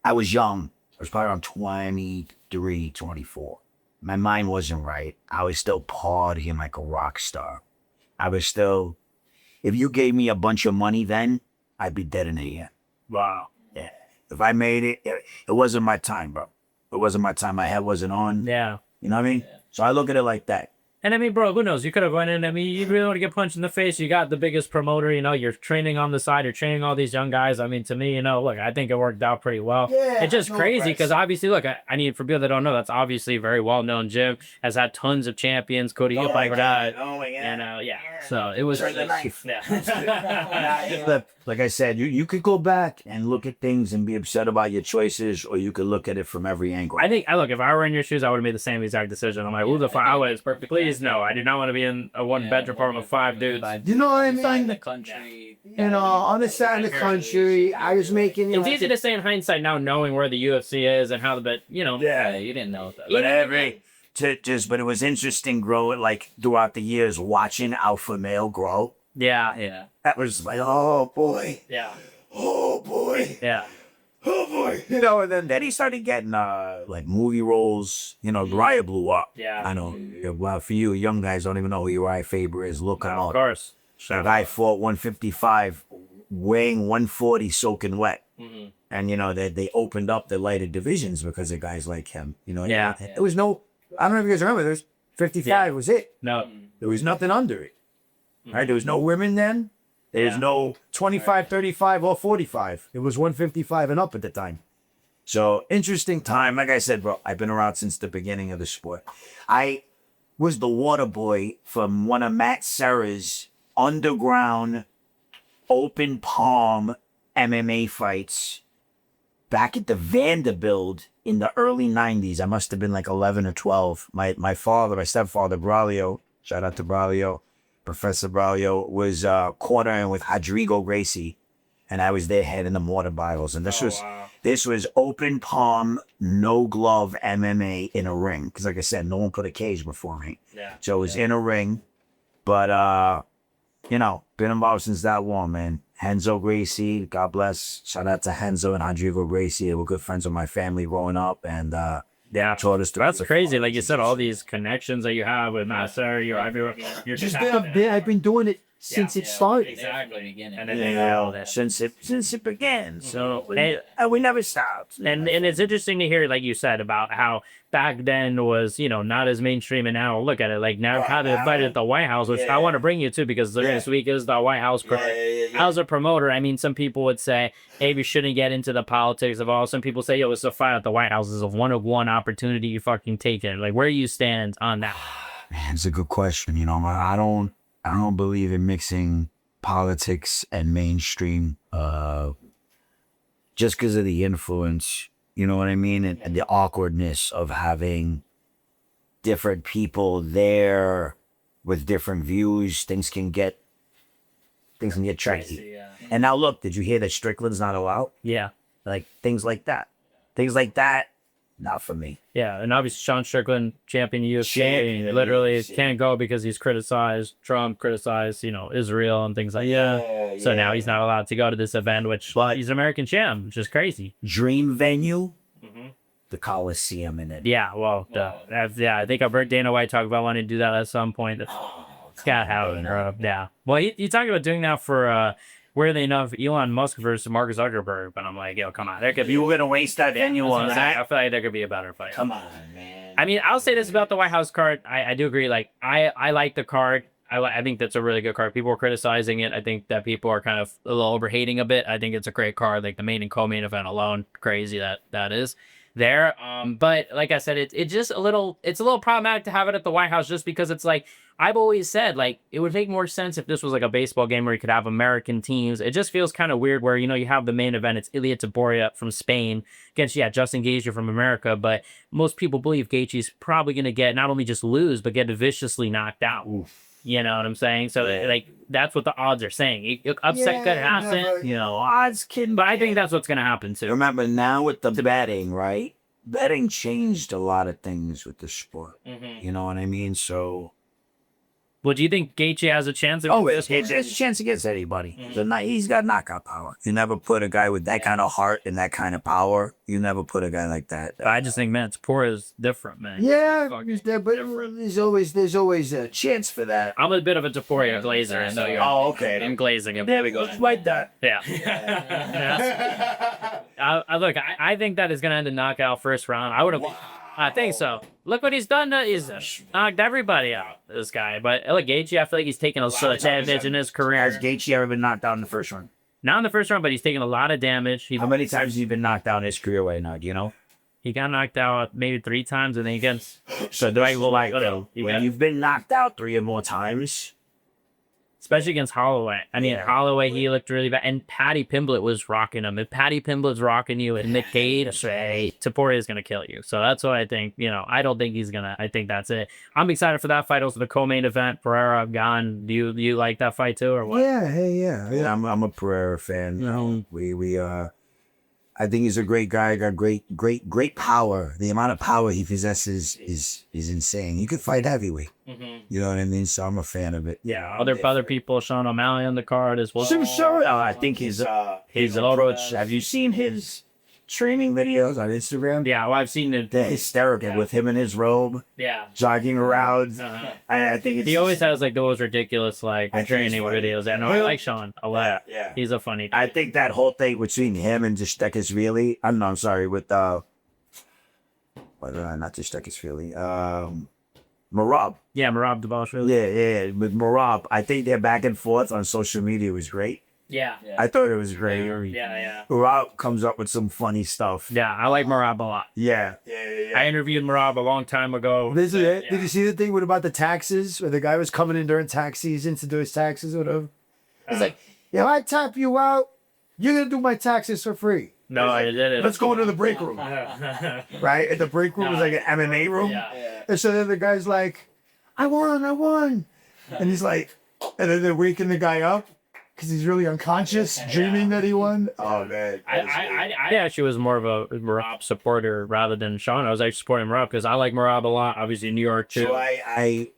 I was young. I was probably around 23, 24. My mind wasn't right. I was still partying like a rock star. I was still... If you gave me a bunch of money then, I'd be dead in a year. Wow. Yeah. If I made it, it wasn't my time, bro. It wasn't my time. My head wasn't on. Yeah. You know what I mean? So I look at it like that. And I mean, bro, who knows? You could have went in. I mean, you really want to get punched in the face. You got the biggest promoter. You know, you're training on the side. You're training all these young guys. I mean, to me, you know, look, I think it worked out pretty well. Yeah, it's just no crazy press. because obviously, look, I need for people that don't know, that's obviously a very well-known gym. Has had tons of champions. Cody, Oh my God. And yeah, so it was. Turn the knife. Yeah. Look, like I said, you could go back and look at things and be upset about your choices, or you could look at it from every angle. I think, look, if I were in your shoes, I would have made the same exact decision. I'm like, who the fuck? I was perfect. Please, no, I did not want to be in a 1-bedroom apartment with 5 dudes. You know what I Inside mean? the country. You know, on the side of the country, I was making. It's easy to say in hindsight now, knowing where the UFC is and how the, but you know, Yeah, you didn't know that. But it was interesting growing like throughout the years watching Alpha Male grow. yeah, Yeah. That was like, oh boy, yeah, oh boy, yeah. oh boy. You know, and then he started getting like movie roles. You know, Uriah blew up. Yeah. I know. Well, for you young guys don't even know who Uriah Faber is. Look him Of up. course. The guy fought 155, weighing 140, soaking wet. Mm-hmm. And you know they opened up the lighter divisions because of guys like him. You know, Yeah. There was no. I don't know if you guys remember. There was 55 was it. No. There was nothing under it. Right? There was no women then. There's Yeah. no 25, 35, or 45. It was 155 and up at the time. So interesting time. Like I said, bro, I've been around since the beginning of the sport. I was the water boy from one of Matt Serra's underground open palm MMA fights back at the Vanderbilt in the early 90s. I must have been like 11 or 12. My stepfather, Braulio, shout out to Braulio, Professor Braulio, was cornering with Rodrigo Gracie, and I was their head in the mortar bottles. And this was open palm, no glove MMA in a ring. Because like I said, no one put a cage before me. Yeah. So it was in a ring. But, you know, been involved since that long, man. Henzo Gracie, God bless. Shout out to Henzo and Rodrigo Gracie. They were good friends with my family growing up. And, Yeah, taught us to that's be crazy. fun. Like you said, all these connections that you have with Master, you're just I've been doing it since it started. exactly. And And then then Yeah, since it began. So we never stopped. and it's interesting to hear, like you said, about how back then was, you know, not as mainstream, and now look at it, like now how to fight at the White House, which I want to bring you to because this week is the White House. As a promoter, I mean, some people would say, hey, you shouldn't get into the politics of all. Some people say, yo, it's a fight at the White House. It's a one-of-one opportunity. You fucking take it. Like, where do you stand on that? Man, it's a good question. You know, I don't believe in mixing politics and mainstream just because of the influence. You know what I mean? And the awkwardness of having different people there with different views, things can get tricky. Yeah. And now look, did you hear that Strickland's not allowed? Yeah. Like things like that. Things like that, not for me. Yeah, and obviously Sean Strickland, champion UFC, Champion, literally UFC. can't go because he's criticized Trump, criticized, Israel and things like that. So now he's not allowed to go to this event, which he's an American champ, which is crazy. Dream venue, the Coliseum in it. Yeah, well, I think I've heard Dana White talk about wanting to do that at some point. It's got to happen. Yeah. Well, he talked about doing that for weirdly enough, Elon Musk versus Mark Zuckerberg, but I'm like, yo, come on, there could be. You were gonna waste that venue on that? I feel like there could be a better fight. Come on, man. I mean, I'll say this about the White House card. I do agree. Like, I like the card. I think that's a really good card. People are criticizing it. I think that people are kind of a little overhating a bit. I think it's a great card. Like the main and co-main event alone, crazy that is there. But like I said, it's just it's a little problematic to have it at the White House just because it's like, I've always said, like, it would make more sense if this was like a baseball game where you could have American teams. It just feels kind of weird where, you have the main event. It's Ilia Topuria from Spain against, Justin Gaethje from America. But most people believe Gaethje's probably going to get not only just lose, but get viciously knocked out. Oof. You know what I'm saying? So, like, that's what the odds are saying. Upset could happen, odds can. But I think that's what's going to happen, too. Remember, now with the betting, right? Betting changed a lot of things with the sport. You know what I mean? So... Well, do you think Gaethje has a chance? There's a chance against anybody. He's got knockout power. You never put a guy with that kind of heart and that kind of power. You never put a guy like that. I just think, man, Topuria is different, man. Yeah, but there's always a chance for that. I'm a bit of a Topuria glazer. So okay. I'm glazing him. There we go. Just like that. Yeah. Look, I think that is going to end a knockout first round. I think so. Look what he's done. He's knocked everybody out, this guy. But look, Gaethje, I feel like he's taken a lot of damage in his career. Has Gaethje ever been knocked out in the first round? Not in the first round, but he's taken a lot of damage. How many times has he been knocked out in his career right now? Do you know? He got knocked out maybe 3 times, and then against. So do I go like, when you've been knocked out 3 or more times? Especially against Holloway. I mean, Holloway, he looked really bad. And Paddy Pimblett was rocking him. If Paddy Pimblett's rocking you and Nick Tate, Topuria is going to kill you. So that's what I think. I don't think he's going to. I think that's it. I'm excited for that fight. Also, the co-main event, Pereira, Gone. Do you like that fight too, or what? Yeah. I'm a Pereira fan. I think he's a great guy. Got great power. The amount of power he possesses is insane. He could fight heavyweight. You know what I mean? So I'm a fan of it. Yeah, other people, Sean O'Malley on the card as well. Sure. I think his have you seen his training videos on Instagram? Yeah, well, I've seen it. They're hysterical with him in his robe. Yeah. Jogging around. I think he always has like those ridiculous training videos. And I like Sean a lot. Yeah. He's a funny guy. I think that whole thing between him and Dvalishvili, I'm sorry, with not Dvalishvili, Merab. Yeah, Merab Dvalishvili. Yeah. With Merab, I think their back and forth on social media was great. Yeah. I thought it was great. Yeah. Merab comes up with some funny stuff. Yeah, I like Merab a lot. Yeah. I interviewed Merab a long time ago. This is it. Did you see the thing about the taxes, where the guy was coming in during tax season to do his taxes or whatever? He's like, if I tap you out, you're going to do my taxes for free. No, I didn't. Let's go into the break room. Right? And the break room was like an MMA room. Yeah. And so then the guy's like, I won. And he's like, and then they're waking the guy up because he's really unconscious, dreaming that he won. Oh, man. I actually was more of a Merab supporter rather than Sean. I was actually supporting Merab because I like Merab a lot. Obviously, New York, too. So I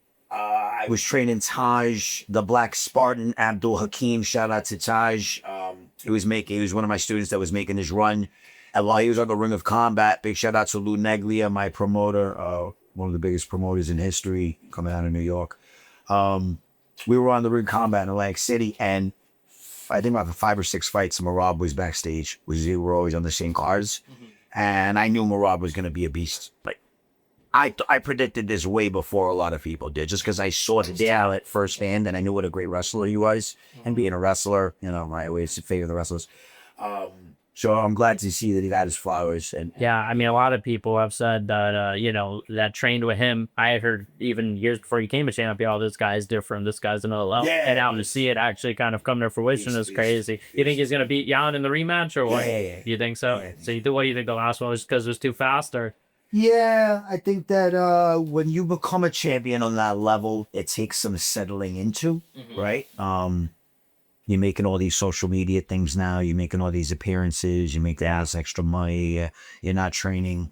was training Taj, the Black Spartan, Abdul Hakim. Shout out to Taj. He was one of my students that was making his run. And while he was on the Ring of Combat, big shout out to Lou Neglia, my promoter, one of the biggest promoters in history, coming out of New York. We were on the Ring of Combat in Atlantic City, and I think about 5 or 6 fights, Merab was backstage. We were always on the same cards. And I knew Merab was going to be a beast. Like, I predicted this way before a lot of people did, just because I saw the talent firsthand and I knew what a great wrestler he was. And being a wrestler, I always favor the wrestlers. So I'm glad to see that he got his flowers. And yeah, I mean, a lot of people have said that, that trained with him. I had heard even years before he came to champ, this guy is different. This guy's another level. Yeah, and out to see it actually kind of come to fruition is crazy. You think he's going to beat Jan in the rematch or what? Yeah. You think so? Yeah. So what do you think the last one was because it was too fast or? Yeah, I think that when you become a champion on that level, it takes some settling into, right? You're making all these social media things now. You're making all these appearances. You make the ass extra money. You're not training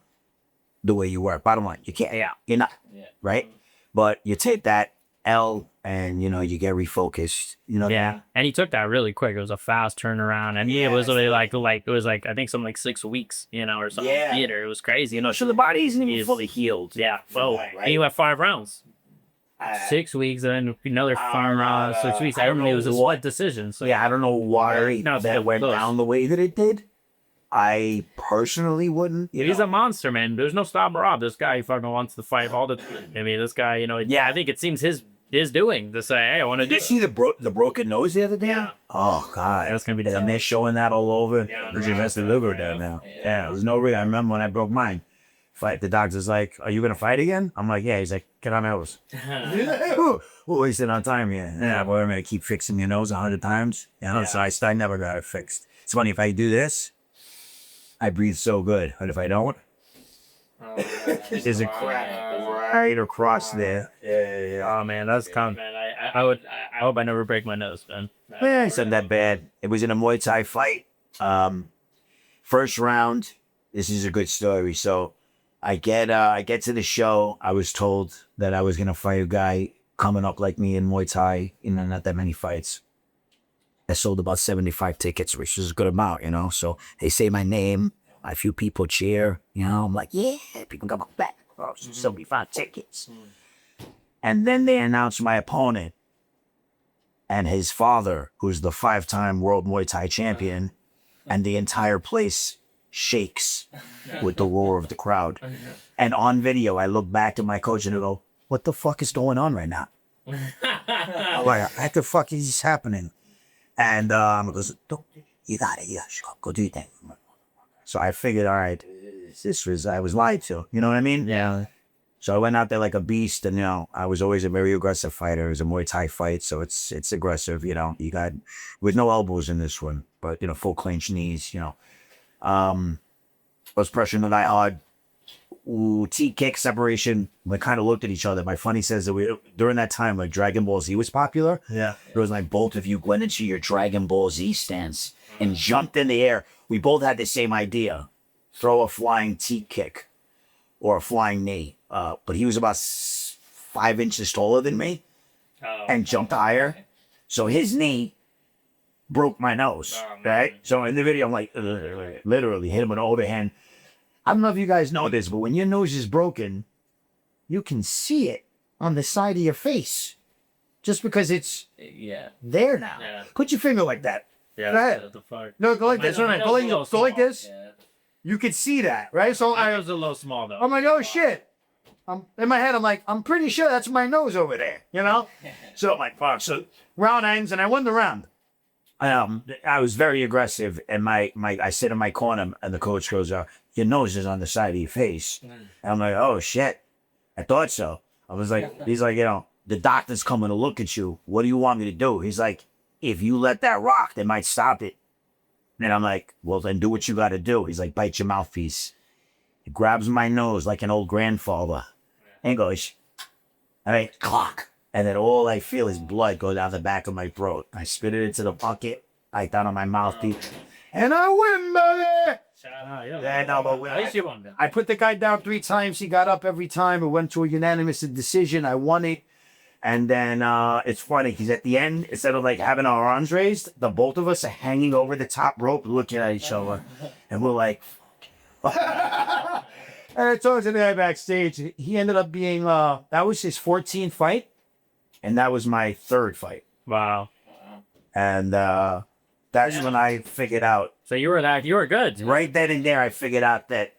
the way you were. Bottom line, you can't. Yeah, you're not. Yeah. Right. But you take that L and you get refocused. Yeah, and he took that really quick. It was a fast turnaround, and it was really like it was like I think something like 6 weeks, or something. Yeah. Theater. It was crazy, So the body isn't even fully healed. Yeah. Well, Right. and he went 5 rounds. 6 weeks, and then another 5 rounds. 6 weeks. I remember it was a split decision. So Yeah, I don't know why No, that went close. down the way that it did. I personally wouldn't. he's a monster, man. There's no stop Rob. This guy he fucking wants to fight all the. I mean, this guy, yeah, I think it seems his doing to say, hey, I want to Did do. you see the broken nose the other day? Yeah. Oh God, That's gonna be and they're showing that all over. Richard has to live with that now. Yeah, there's no reason. I remember when I broke mine. Fight. The doctor's like, "Are you gonna fight again?" I'm like, "Yeah." He's like, "Get on my nose." Wasting our time here. Yeah, boy, I'm gonna keep fixing your nose 100 times. So I never got it fixed. It's funny if I do this, I breathe so good, but if I don't, there's a crack right across there. Yeah. Oh man, that's kind. I hope I never break my nose, man. Yeah, it's not that bad. It was in a Muay Thai fight. First round. This is a good story. So I get to the show. I was told that I was gonna fight a guy coming up like me in Muay Thai. Not that many fights. I sold about 75 tickets, which is a good amount, So they say my name. A few people cheer. I'm like, yeah, people come back. Oh, 75 tickets. And then they announce my opponent and his father, who's the 5-time world Muay Thai champion, and the entire place shakes with the roar of the crowd. And on video, I look back at my coach and I go, what the fuck is going on right now? I'm like, what the fuck is happening? And he goes, you got it. Yeah, go do that. So I figured, all right, I was lied to. You know what I mean? Yeah. So I went out there like a beast, and I was always a very aggressive fighter. It was a Muay Thai fight, so it's aggressive. You got with no elbows in this one, but full clinch knees. I was pressuring the guy hard. T-kick separation. We kind of looked at each other. My funny says that during that time, like Dragon Ball Z was popular. Yeah. It was like both of you went into your Dragon Ball Z stance and jumped in the air. We both had the same idea: throw a flying T-kick or a flying knee. But he was about 5 inches taller than me and jumped higher. So his knee broke my nose, right? So in the video, I'm like, literally hit him with an overhand. I don't know if you guys know this, but when your nose is broken, you can see it on the side of your face just because it's there now. Yeah. Put your finger like that. Yeah. Go ahead. The fuck. No, go like this. My nose is a little Go like small. this. You could see that, right? So My nose is a little small though. I'm like, oh shit. In my head, I'm like, I'm pretty sure that's my nose over there, So I'm like, fuck. So round ends, and I won the round. I was very aggressive, and I sit in my corner, and the coach goes, your nose is on the side of your face. And I'm like, oh shit. I thought so. I was like, he's like, the doctor's coming to look at you. What do you want me to do? He's like, if you let that rock, they might stop it. And I'm like, well, then do what you got to do. He's like, bite your mouthpiece. He grabs my nose like an old grandfather and goes, all right, clock. And then all I feel is blood go down the back of my throat. I spit it into the bucket, like down on my mouthpiece. And I win, baby! Yeah, no, but At least you won, man. I put the guy down 3 times. He got up every time. It went to a unanimous decision. I won it. And then it's funny because at the end, instead of like having our arms raised, the both of us are hanging over the top rope looking at each other. And we're like, and I told the guy backstage, he ended up being, that was his 14th fight. And that was my 3rd fight. Wow. And that's when I figured out. So you were good. Right then and there, I figured out that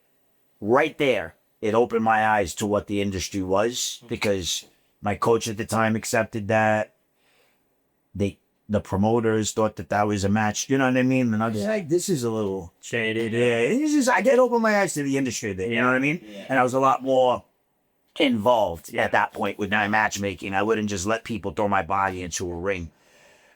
right there, it opened my eyes to what the industry was, because my coach at the time accepted that. The promoters thought that was a match. You know what I mean? And I was like, this is a little Shaded. Yeah, I get open my eyes to the industry there. You know what I mean? Yeah. And I was a lot more involved at that point with my matchmaking. I wouldn't just let people throw my body into a ring.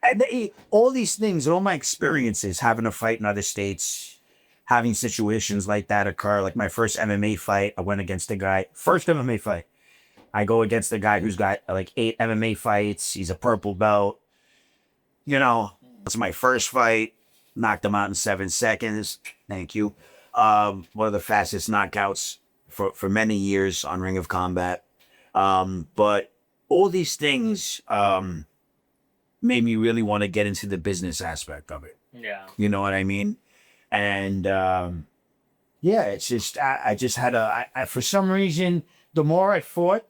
And all these things, all my experiences, having to fight in other states, having situations like that occur. Like my first MMA fight, I went against a guy. First MMA fight, I go against a guy who's got like 8 MMA fights. He's a purple belt. You know, it's my first fight. Knocked him out in 7 seconds. Thank you. One of the fastest knockouts for many years on Ring of Combat. But all these things made me really want to get into the business aspect of it. Yeah. You know what I mean? And yeah, it's just I just had for some reason, the more I fought,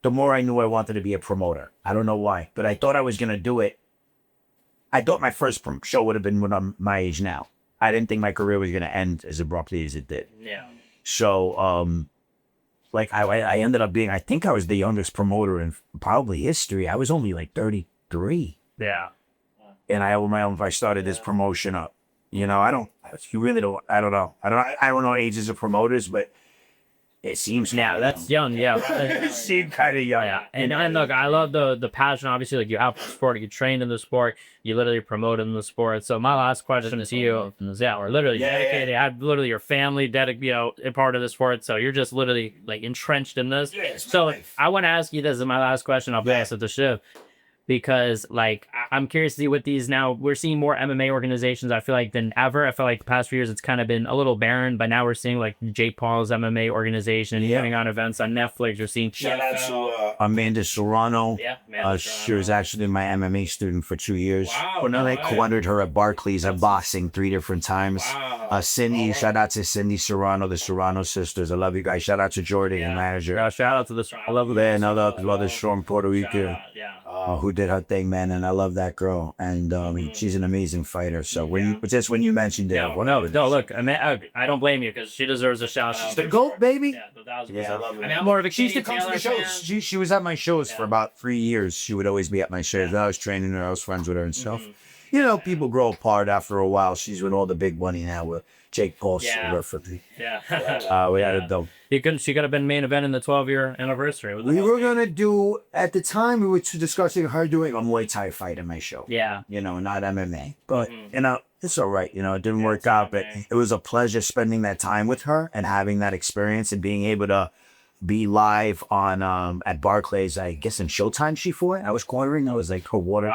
the more I knew I wanted to be a promoter. I don't know why, but I thought I was gonna do it. I thought my first show would have been when I'm my age now. I didn't think my career was gonna end as abruptly as it did. Yeah. So like I ended up being, I think I was the youngest promoter in probably history. I was only like 33. Yeah. And I started this promotion up. You know, I don't know. I don't know ages of promoters, but it seems now That's young. Yeah. it seemed kind of young. Yeah, and look, I love the passion. Obviously, like you have the sport, you trained in the sport, you literally promote in the sport. So my last question is you, we're literally dedicated. Had literally your family a part of the sport. So you're just literally like entrenched in this. So I want to ask you this is my last question. I'll pass it to Chiv. Because like I'm curious to see with these now, we're seeing more MMA organizations, I feel like, than ever. I feel like the past few years it's kind of been a little barren, but now we're seeing like Jake Paul's MMA organization putting on events on Netflix. We're seeing Shout out to Amanda Serrano. She was actually my MMA student for 2 years. Wow, Now they cornered her at Barclays at boxing 3 different times. Cindy, shout out to Cindy Serrano, the Serrano sisters. I love you guys. Shout out to Jordan, the manager. Shout out to the I love that. And I love this from Puerto Rico. Who did her thing, man, and I love that girl, and she's an amazing fighter. So when you mentioned it, no, look, I don't blame you because she deserves a shout. She's the GOAT, baby. Yeah, 1,000%. I love her. I'm more of a She used to come to the shows. She was at my shows for about 3 years. She would always be at my shows. I was training her. I was friends with her and stuff. You know, people grow apart after a while. She's with all the big money now with Jake Paul. We had a dope. She could have been main event in the 12-year anniversary. We were gonna do at the time. We were discussing her doing a Muay Thai fight in my show. Yeah, you know, not MMA, but you know, it's all right. You know, it didn't work out, but it was a pleasure spending that time with her and having that experience and being able to be live on at Barclays. I guess in Showtime she fought. I was cornering. I was like her water,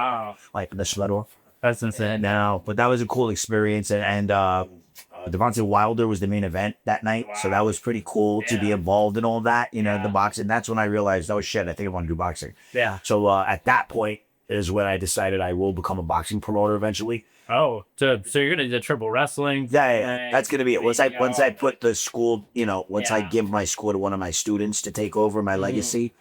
like the sled off. That's insane. Now, but that was a cool experience, and Devontae Wilder was the main event that night, so that was pretty cool to be involved in all that, you know, the boxing. That's when I realized, oh shit, I think I want to do boxing. Yeah. So at that point is when I decided I will become a boxing promoter eventually. Oh, so you're gonna do triple wrestling? Yeah, that's gonna be it. Once I put the school, you know, once I give my school to one of my students to take over my legacy,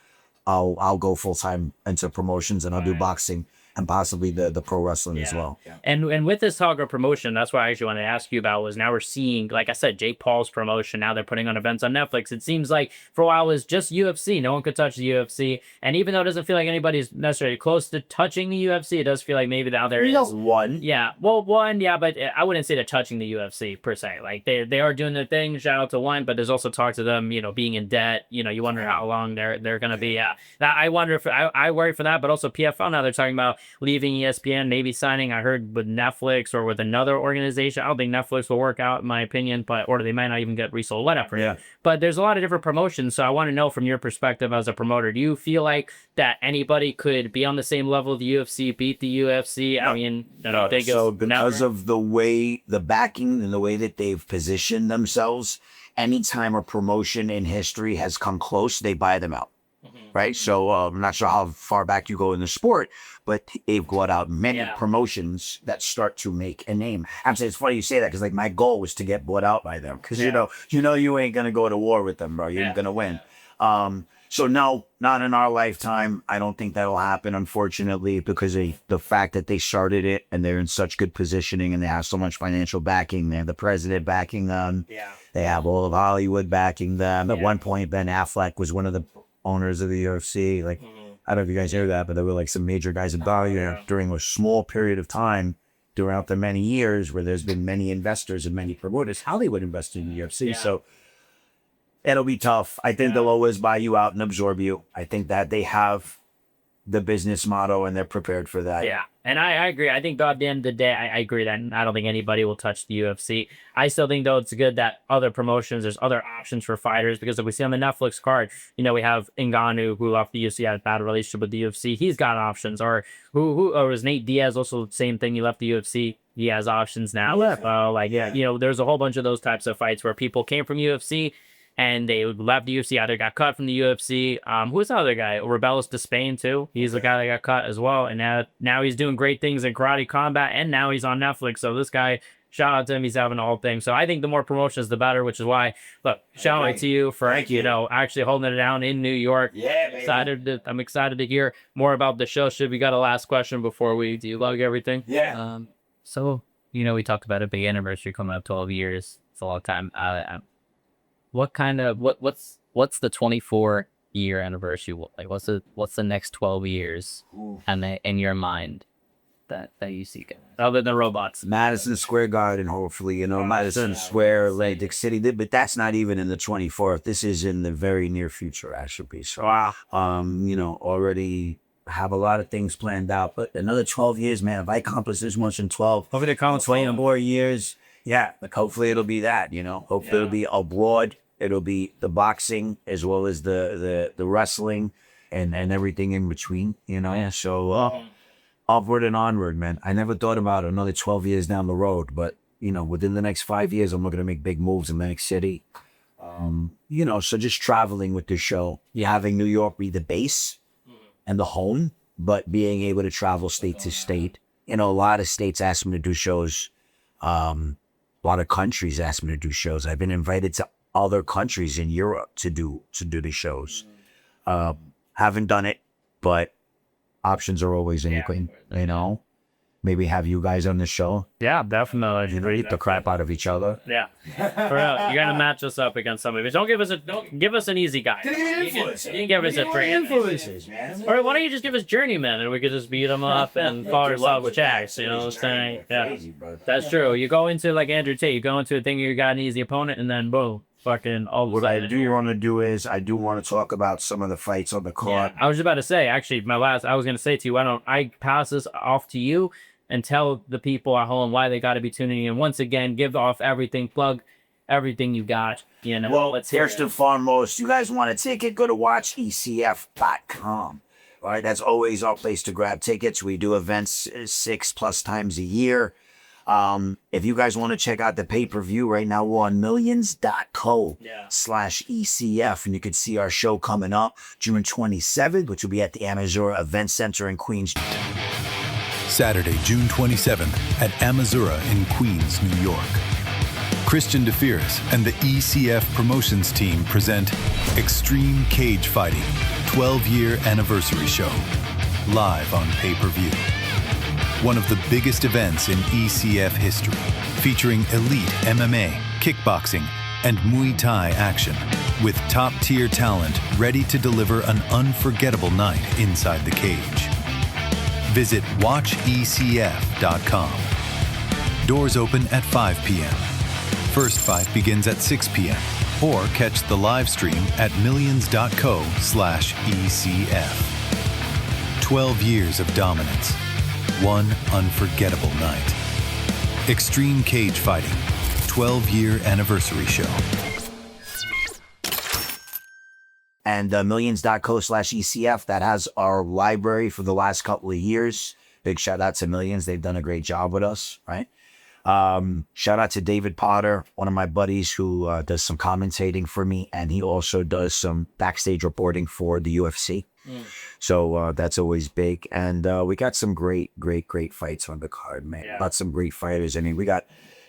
I'll go full time into promotions and I'll do boxing. And possibly the pro wrestling as well. And with this talk of promotion, that's what I actually wanted to ask you about was now we're seeing, like I said, Jake Paul's promotion. Now they're putting on events on Netflix. It seems like for a while it was just UFC. No one could touch the UFC. And even though it doesn't feel like anybody's necessarily close to touching the UFC, it does feel like maybe now there is one. Yeah. Well, one, yeah, but I wouldn't say they're touching the UFC per se. Like they are doing their thing. Shout out to one, but there's also talk to them, you know, being in debt. You know, you wonder how long they're gonna be. I wonder if I worry for that, but also PFL now they're talking about leaving ESPN, maybe signing, I heard, with Netflix or with another organization. I don't think Netflix will work out, in my opinion, or they might not even get resold, whatever. Yeah. But there's a lot of different promotions, so I want to know from your perspective as a promoter, do you feel like that anybody could be on the same level of the UFC, beat the UFC? I mean, they go because of the way, the backing and the way that they've positioned themselves, anytime a promotion in history has come close, they buy them out. Right. So I'm not sure how far back you go in the sport, but they've got out many promotions that start to make a name. I'm saying it's funny you say that because like my goal was to get bought out by them because you know you ain't gonna go to war with them, bro. You ain't gonna win. So no, not in our lifetime. I don't think that'll happen, unfortunately, because of the fact that they started it and they're in such good positioning and they have so much financial backing. They have the president backing them. Yeah. They have all of Hollywood backing them. At one point, Ben Affleck was one of the owners of the UFC. Like, I don't know if you guys hear that, but there were like some major guys in Bollywood during a small period of time throughout the many years where there's been many investors and many promoters. Hollywood invested in the UFC. So it'll be tough. I think they'll always buy you out and absorb you. I think that they have the business model and they're prepared for that. Yeah, and I agree. I think, though, at the end of the day, I agree that I don't think anybody will touch the UFC. I still think, though, it's good that other promotions, there's other options for fighters, because if we see on the Netflix card, you know, we have Ngannou, who left the UFC, had a bad relationship with the UFC. He's got options. Or or was Nate Diaz also the same thing? He left the UFC. He has options now. You know, there's a whole bunch of those types of fights where people came from UFC and they left the UFC, either got cut from the UFC. Who's the other guy? Rebellis Despain, too. He's the guy that got cut as well. And now he's doing great things in karate combat, and now he's on Netflix. So this guy, shout out to him. He's having a whole thing. So I think the more promotions, the better, which is why, look, shout out to you for, you know, actually holding it down in New York. Yeah, baby. I'm excited to hear more about the show. Should we got a last question before we delug everything? Yeah. So, you know, we talked about a big anniversary coming up, 12 years. It's a long time. What's the 24-year anniversary? Like, what's the next 12 years and in your mind that you see? Other than robots. Madison Square Garden, hopefully, you know, Madison Square, Atlantic City, but that's not even in the 24th. This is in the very near future, actually. So, Wow. you know, already have a lot of things planned out, but another 12 years, man, if I accomplish this much in 12, Hopefully it counts 20 more years, yeah, like hopefully it'll be that, you know, hopefully it'll be abroad. It'll be the boxing as well as the wrestling and everything in between, you know. Yeah. So upward and onward, man. I never thought about another 12 years down the road, but you know, within the next 5 years, I'm looking to make big moves in Atlantic City. You know, so just traveling with the show, having New York be the base and the home, but being able to travel state to state. You know, a lot of states ask me to do shows. A lot of countries ask me to do shows. I've been invited to other countries in Europe to do the shows. Haven't done it, but options are always anything, you know. Maybe have you guys on the show. Yeah, definitely. You know, eat the crap out of each other. Yeah, for real. You gotta match us up against somebody. But don't give us an easy guy. You can give us a free influences, man. Or why don't you just give us journeyman and we could just beat them up and fall in love with Jax? You know what I'm saying? Yeah, that's true. You go into like Andrew Tate. You go into a thing you got an easy opponent, and then boom, fucking all. What I do want to do is I do want to talk about some of the fights on the card. Yeah, I was about to say actually I was gonna say to you, why don't I pass this off to you and tell the people at home why they got to be tuning in. Once again, give off everything, plug everything you got. You know, well, first and foremost, you guys want a ticket, go to watchecf.com. All right, that's always our place to grab tickets. We do events 6+ times a year. If you guys want to check out the pay-per-view right now, we're on millions.co/ECF, and you can see our show coming up June 27th, which will be at the Amazura Event Center in Queens. Saturday, June 27th at Amazura in Queens, New York. Christian DeFiris and the ECF promotions team present Extreme Cage Fighting 12-year anniversary show, live on pay-per-view. One of the biggest events in ECF history, featuring elite MMA, kickboxing, and Muay Thai action, with top-tier talent ready to deliver an unforgettable night inside the cage. Visit watchecf.com. Doors open at 5 p.m. First fight begins at 6 p.m. Or catch the live stream at millions.co/ECF. 12 years of dominance. One unforgettable night. Extreme Cage Fighting 12-year anniversary show. And millions.co/ECF, that has our library for the last couple of years. Big shout out to Millions. They've done a great job with us, right? Shout out to David Potter, one of my buddies who does some commentating for me, and he also does some backstage reporting for the UFC. So that's always big. And we got some great fights on the card, man. Yeah. Got some great fighters. I mean,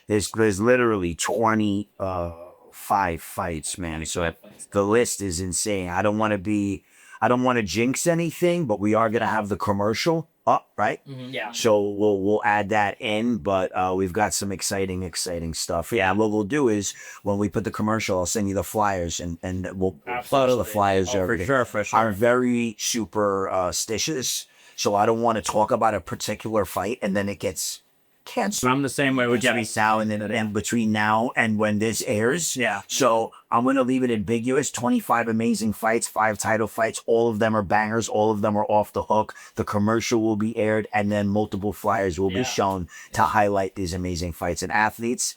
there's literally 25 fights, man. So the list is insane. I don't want to jinx anything, but we are going to have the commercial up, right? Yeah. So we'll add that in, but we've got some exciting stuff. Yeah, what we'll do is when we put the commercial, I'll send you the flyers and we'll photo the flyers. For sure. Are very superstitious. So I don't want to talk about a particular fight and then it gets cancel. I'm the same way with Jimmy Jimmy. Sal and between now and when this airs. Yeah. So I'm going to leave it ambiguous. 25 amazing fights, 5 title fights. All of them are bangers. All of them are off the hook. The commercial will be aired and then multiple flyers will be shown to highlight these amazing fights and athletes.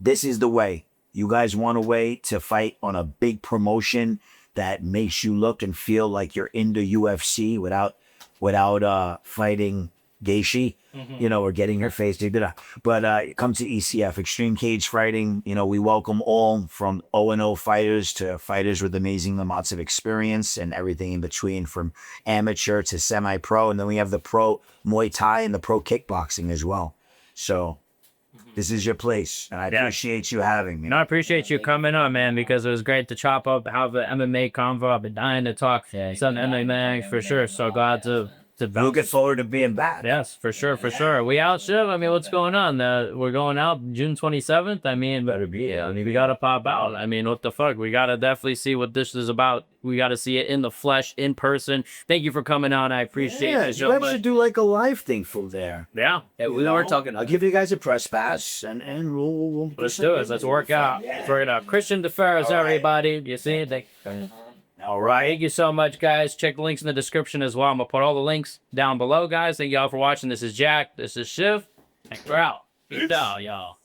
This is the way. You guys want a way to fight on a big promotion that makes you look and feel like you're in the UFC without fighting Gaethje, or getting her face. But come to ECF, Extreme Cage Fighting. We welcome all from 0-0 fighters to fighters with amazing amounts of experience and everything in between, from amateur to semi-pro. And then we have the pro Muay Thai and the pro kickboxing as well. So this is your place, and I appreciate you having me. No, I appreciate you coming on, man, because it was great to chop up, have an MMA convo. I've been dying to talk some MMA for sure. So glad to Looking forward to being back. Yes, for sure, for sure. We out, Chiv. I mean, what's going on? We're going out June 27th. I mean, better be. I mean, we gotta pop out. I mean, what the fuck? We gotta definitely see what this is about. We gotta see it in the flesh, in person. Thank you for coming on. I appreciate it. You guys should do like a live thing from there. Yeah. We were talking. I'll give you guys a press pass, and we'll Let's do it. Let's work out. Let's work it out. Christian DeFiris, everybody. You see it? All right. Thank you so much, guys. Check the links in the description as well. I'm going to put all the links down below, guys. Thank y'all for watching. This is Jack. This is Chiv. And we're out. Peace out, y'all.